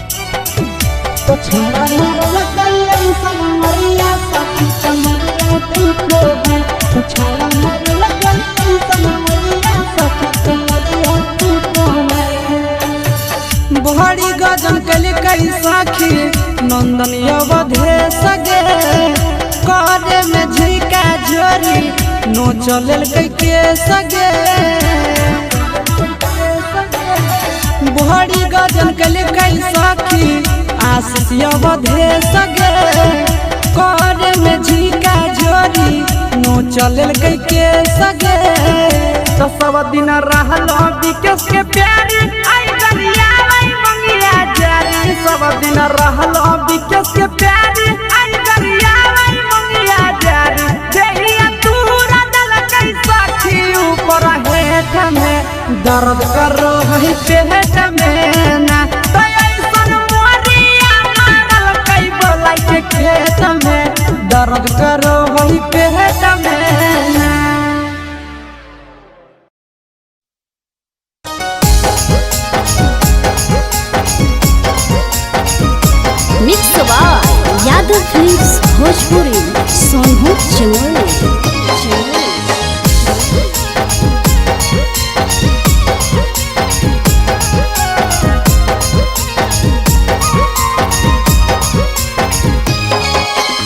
तो छोड़ा मारल कई समरिया सखी समरिया तुमको है तो छोड़ा मारल कई समरिया सखी समरिया तुमको है बड़ी गजन कल कई साखी नंदन अवधे सगे करे में झिका झोरी नो चलल कई के सगे बड़ी गजन कल कई साखी आशीष अवधे सगे करे में झिका झोरी नो चलल कई के सगे तो सब दिन रहल विकेश के प्यारी आई गरिया आई मंगिया जारी सब दिन रहल विकेश के प्यारी आई गरिया आई मंगिया जारी देहिया तूरा दल कई साखी ऊपर हेठ में दर्द करो है पेट में ना तो ऐसन मोरिया मारल कई बोलै के खेत में दर्द करो है पेट में ना mix by Yadav films Bhojpuri Sonu चमोली।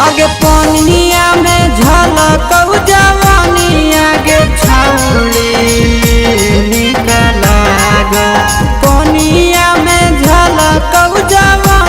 आगे पानिया में झलकौ जवानी आगे छौड़ी निकला गो पानिया में झलकौ जवानी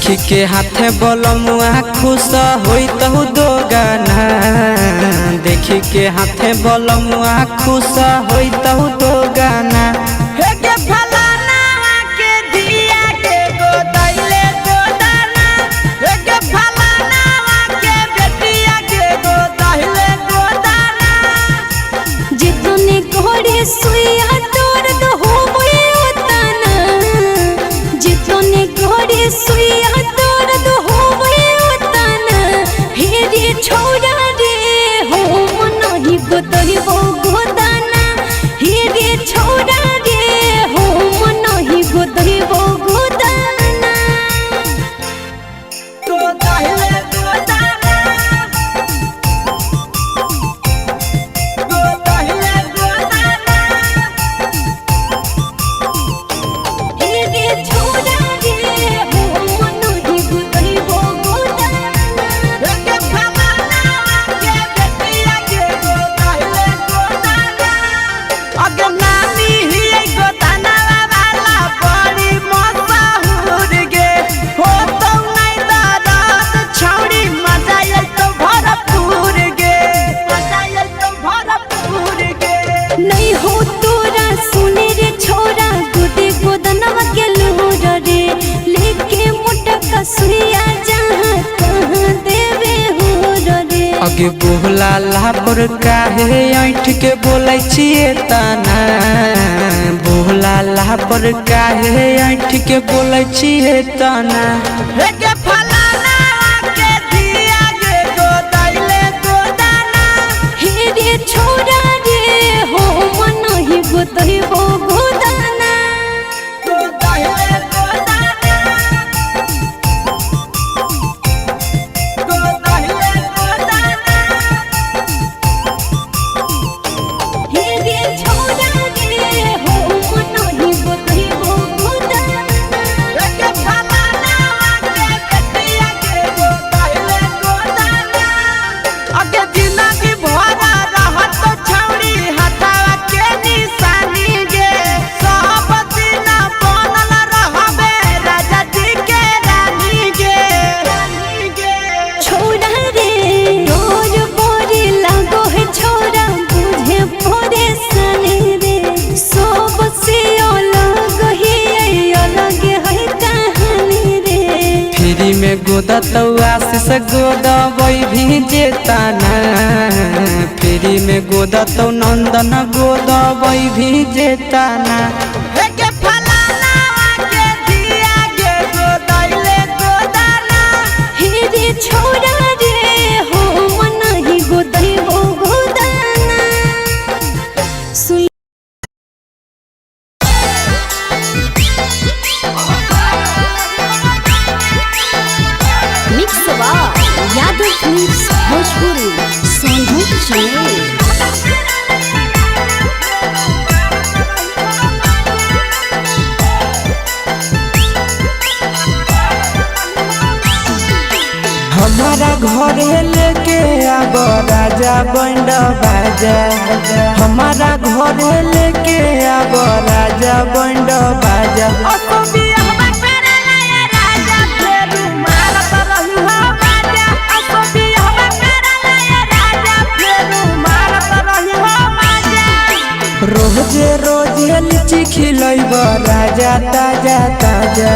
देखी के हाथे बलमुआ खुश होई तहु दो गाना देखी के हाथे बलमुआ खुश होई तहु दो गाना हे के फलाना के दिया के गोदाइले गोदाना हे के फलाना के बेटिया के गोदाइले गोदाना जितने घोड़े सुइया दर्द होवे उतना जितने घोड़े सुइया दर्द होवे उतना हे रे छोड़ा रे हो नहीं गोदही वो गोदाना हे रे छोड़ा रे हो नहीं गोदही वो गोदाना गोदाइले गोदाना गोदाइले गोदाना हे रे छोड़ा रे हो नहीं गोदही वो गोदाना हे के फलाना के बेटिया के गोदाइले गोदाना अगे नानी ही गोदाना वाला बड़ी मशहूर गे हो तो नहीं दादात छौड़ी मजा ये तो भरपूर गे मजा ये तो भरपूर गे नहीं हो तोरा सुने रे छोरा गोदे गोदनवा के लोर रे लेके मोटा कसुइया जहाँ तहाँ देवे हो रे अगे बोला लापर काहे ऐठ के बोलै छिए तना बोला लापर काहे ऐठ के बोलै छिए तना हे के फलाना के दिया के गोदाइले गोदाना हे रे छोरा रे हो नहीं गोदही वो गोदाना गोदाइले गोदाना गोदाइले गोदाना हे रे छोरा रे हो नहीं गोदही वो गोदाना हे के फलाना के बेटिया के गोदाइले गोदाना अगे जिंदगी भरा रहत छौड़ी हटावा के निशानी गे सब दिन बनल रहबे राजा जी के रानी गे छोड़ा रे डोर बोरी लागो है छोरा बुझे परेशानी रे सब से अलग है कहानी रे फ्री में गोदा तो आशीष गोदा वही भी जेताना फ्री में गोदा तो नंदन गोदा वही भी जेताना हे के फलाना के दिया के गोदाइले गोदाना हे रे छोड़ा रे हो नहीं गोदही वो गोदाना सुन मिक्स वा यादव फिल्म्स भोजपुरी सोनू चैनल हमारा घरे लेके आब राजा बंड बाजा हमारा घरे लेके आब राजा बंड बाजा असो बियाहवा करला ये राजा फेरू मारत रही हो बाजा असो बियाहवा करला ये राजा फेरू मारत रही हो बाजा रोजे रोजे लिची खिलैब राजा ताजा ताजा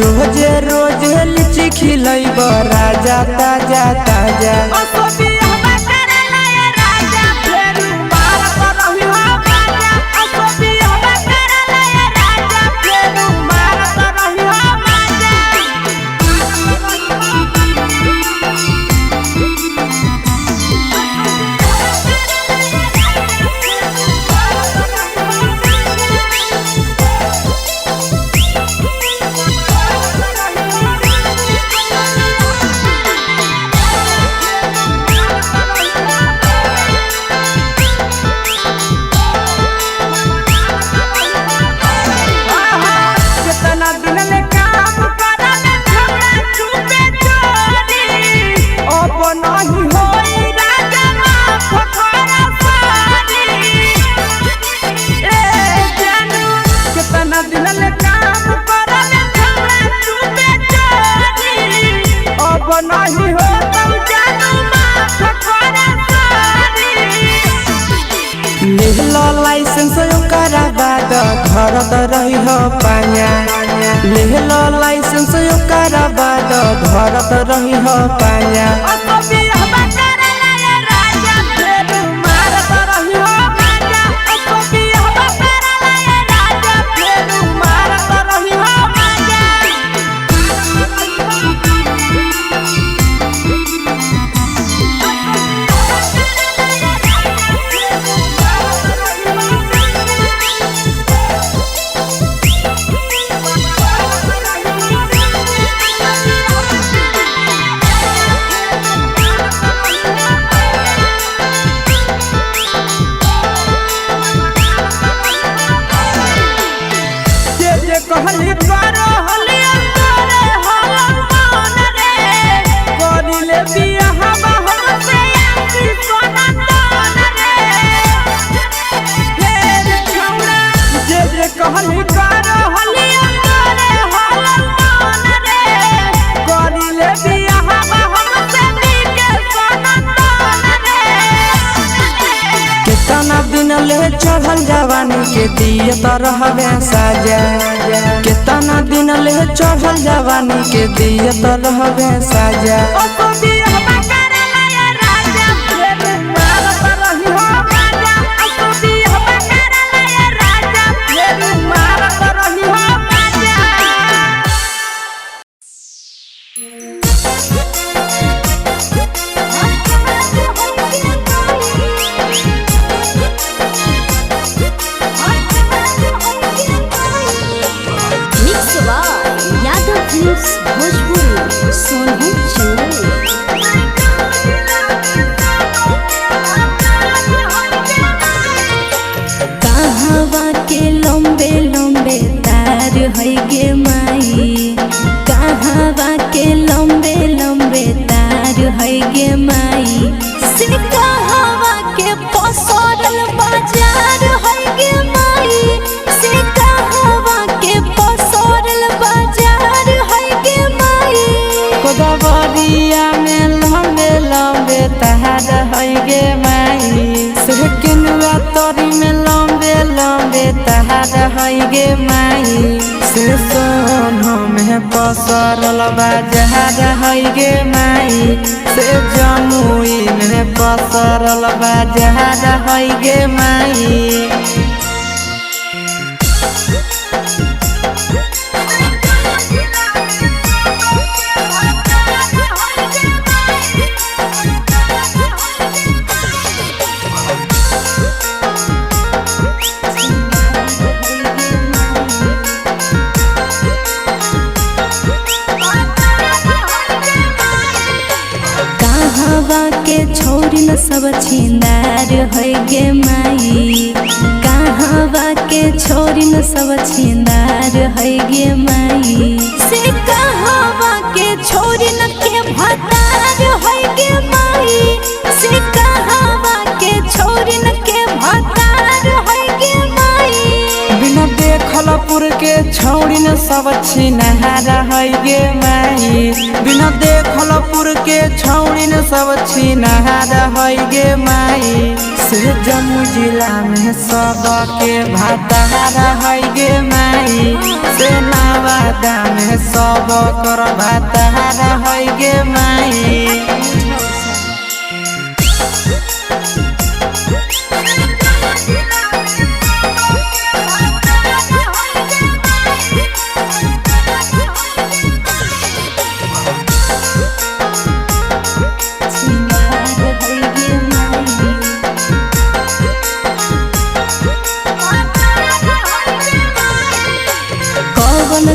रोजे रोजे लिची खिलैब राजा ताजा ताजा असो बियाहवा करला ये राजा फेरू मारत रही हो बाजा असो बियाहवा करला ये राजा फेरू मारत रही हो बाजा नहीं हो तब जानू माफ करे सारी लेहलो लाइसेंस ओकरा बाद घर त रही हो पाया लेहलो लाइसेंस ओकरा बाद घर त रही हो पाया कहली करो हलिया करे हलन मन रे करिले बियाह हमसे आसी सोना तन रे फेर छौड़ा जे कहली करो हलिया करे हलन मन रे करिले बियाह हमसे नीके सोना तन रे कितना दिन ले चढ़ल जवानी के दिए त रहबे साजा कितना दिन ले चढ़ल जवानी के दिए त रहबे साजा कहवा के लंबे लंबे तार है गे माई कहवा के लंबे लंबे तार है गे माई से कहवा के पसरल बाजार है गे माई से कहवा के पसरल बाजार है गे माई कोदबरिया में लंबे लंबे तार है गे माई से किनुआ तोरी में लंबे लंबे तार है गे माई से सोनो में पसरल बाजार है गे माई से जमुई में पसरल बाजार है गे माई के छोरी न सब छिंदार है गे माई कहवा के छोरी न सब छिंदार है गे माई से कहवा के छोरी न के भतार है गे माई से कहवा के छोरी न के भतार है गे माई बिना देखलपुर के छौड़ी न सब छिनहार है गे माई बिना देखलपुर के छौड़ी न सब छिनहार है गे माई से जम्मू जिला में सब के भतार है गे माई से नवादा में सब कर भतार है गे माई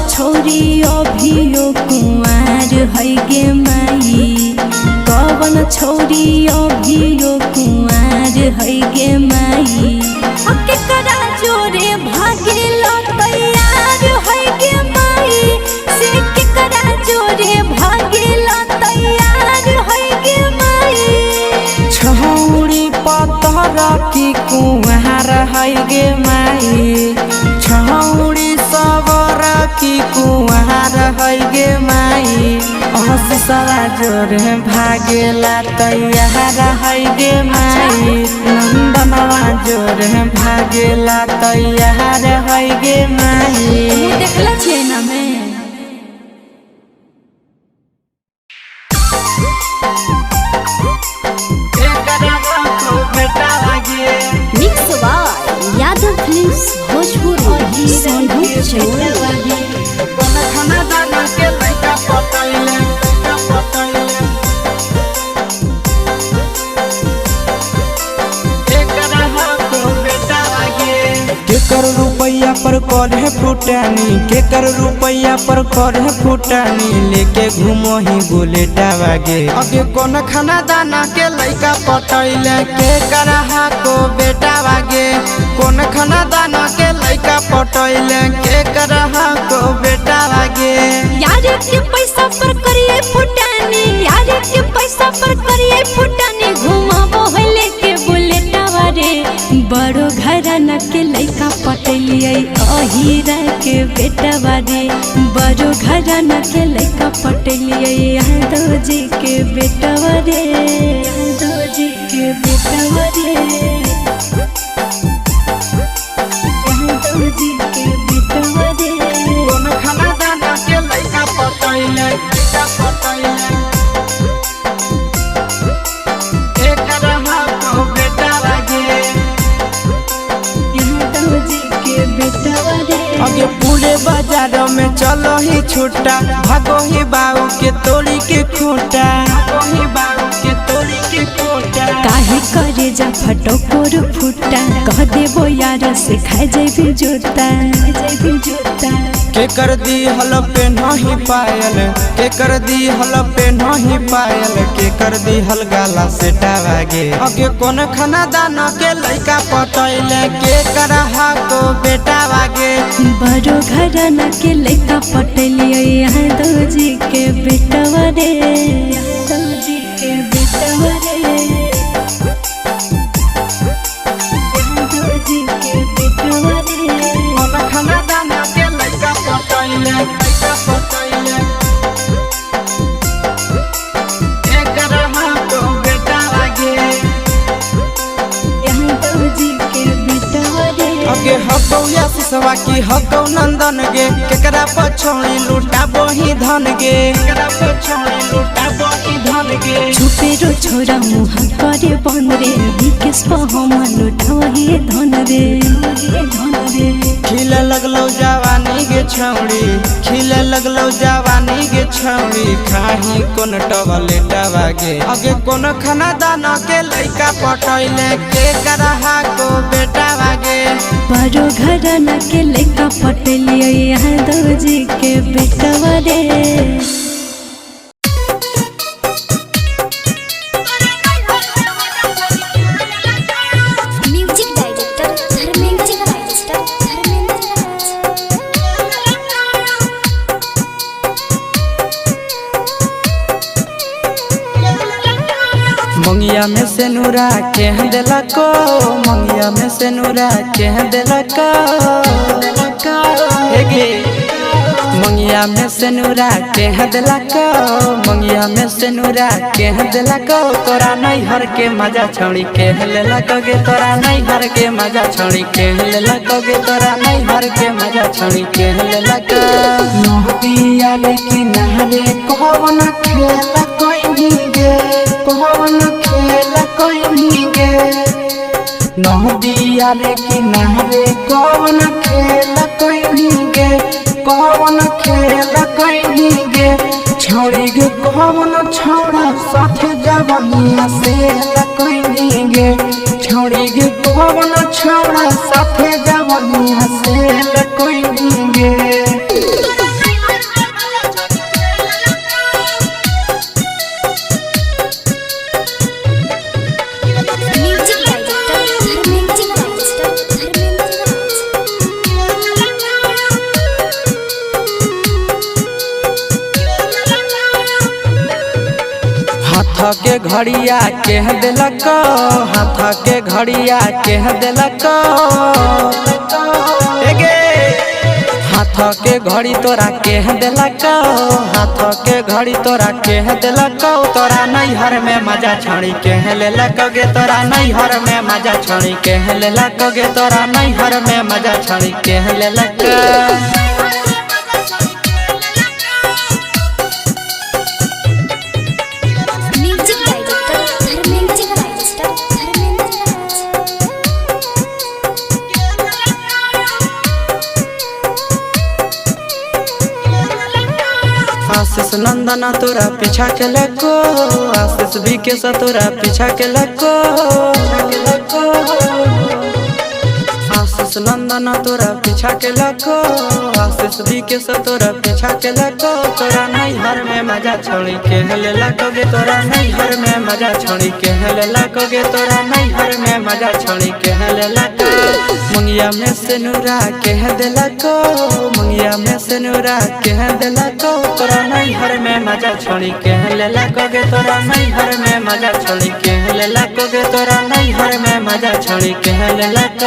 छोरी अभियो कुंवार है गे माई कवन छोरी अभियो कुंवार है गे माई केकरा जोरे भागेल तैयार है गे माई से केकरा जोरे भागेल तैयार है गे माई छौड़ी पतर की कुंवार है गे माई छौड़ी सबर की कुंवार है गे माई आशीष मुसवा जोरे भागेला तैयार है गे माई नंदनवा जोरे भागेला तैयार है गे माई देखला छे ना मैं mix by Yadav films Bhojpur Sonu चौरवा खाना दाना के लइका पटैले केकर रुपैया पर करे फुटानी केकर रुपैया पर करे फुटानी लेके घूमो ही बुलेटा वागे अगे कौन खाना दाना के लइका पटैले केकर को बेटा वागे कौन खाना दाना के लइका पटैले केकर को बेटा वागे यार के पैसा पर करिए फुटानी यार के पैसा पर करिए फुटानी घुमाबो है लेके बुलेटा वारे बड़ो घराना के लइका पटलिए अहीरा के बेटा वारे बड़ो घराना के लइका पटलिए यादव जी के बेटा वारे यादव जी के बेटा वारे यादव जी के बेटा वारे कौन खाना दाना के लइका पटैले अगे पूरे बाजार में चलो ही छुट्टा भागो ही बाबू के तोड़ी के खूंटा भागो ही बाबू के तोड़ी के खूंटा काहे करे जा फटोकोर फुटा कह देबो यार से खाए जेबी जोता के कर दी हल पे नहीं पायल के कर दी हल पे नहीं पायल के कर दी हल गाला से टावागे अगे कौन खाना दाना के लइका पटैले के करहा को बेटा वागे बड़ो घराना के लइका पटलिए यादव जी के बेटा वारे यादव जी के बेटा वारे यादव जी के बेटा वारे कौन खाना दाना के लइका पटैले के करहा को बेटा वागे यादव जी के बेटा वारे अगे हकौ या सिसवा की हकौ नंदन गे केकरा पछौड़ी लूटा बोही धन गे केकरा पछौड़ी लूटा बोही धन गे छुपे रो छोरा मुहा करे बन रे विकेश पहमन उठवही धन रे खिले लगलो जवानी गे छौड़ी खिले लगलो जवानी गे छौड़ी खाही कोन टवले टवागे अगे कोन खाना दाना के लइका पटैले के करहा को बेटा वागे बड़ो घराना के लइका पटलिए यादव जी के बेटा वारे म्यूजिक डायरेक्टर धर्मेंद्र मंगिया में से नूरा के देलको मंगिया में से नूरा के देलको हेगे मंगिया में से नूरा के देलको मंगिया में से नूरा के देलको तोरा नहीं हर के मजा छोड़ी के लेलको गे तोरा नहीं हर के मजा छोड़ी के लेलको गे तोरा नहीं हर के मजा छोड़ी के लेलको नहदिया लेकिन नहरे कौन खेला कोई गे कौन खेला कोई गे नहदिया लेकिन नहरे कौन खेला कोई गे कौन खेला कोई गे छोड़ी गे कौन छोड़ा साथ जवानिया से कोई गे छोड़ी गे कौन छोड़ा साथ जवानिया से कोई गे म्यूजिक डायरेक्टर हाथ के घड़िया के दिलक हाथ के घड़िया के दिलक हाथ हाथ के घड़ी तोरा के दिलक हाथ के घड़ी तोरा के दिलक तोरा नैहर में मजा छड़ी के लेलक गे तोरा नैहर में मजा छड़ी के लेलक गे तोरा नैहर में मजा छड़ी के लेलक। म्यूजिक डायरेक्टर धर्मेंद्र राज। आशीष नंदना तोरा पीछा के लको आशीष भी के तोरा पीछा के लको आशीष नंदना तोरा पीछा के लको आशीष भी के तोरा पीछा के लको तोरा नैहर में मजा छोड़ी के लेलक गे तोरा नैहर में मजा छोड़ी के लेलक गे तोरा नैहर में मजा छोड़ी के लेलक। मुंगिया में से नूरा के दिलक मुंगिया में से नूरा के दिलक तोरा नैहर में मजा छोड़ी के लेलक गे तोरा नैहर में मजा छोड़ी के लेलक गे तोरा नैहर में मजा छोड़ी के लेलक।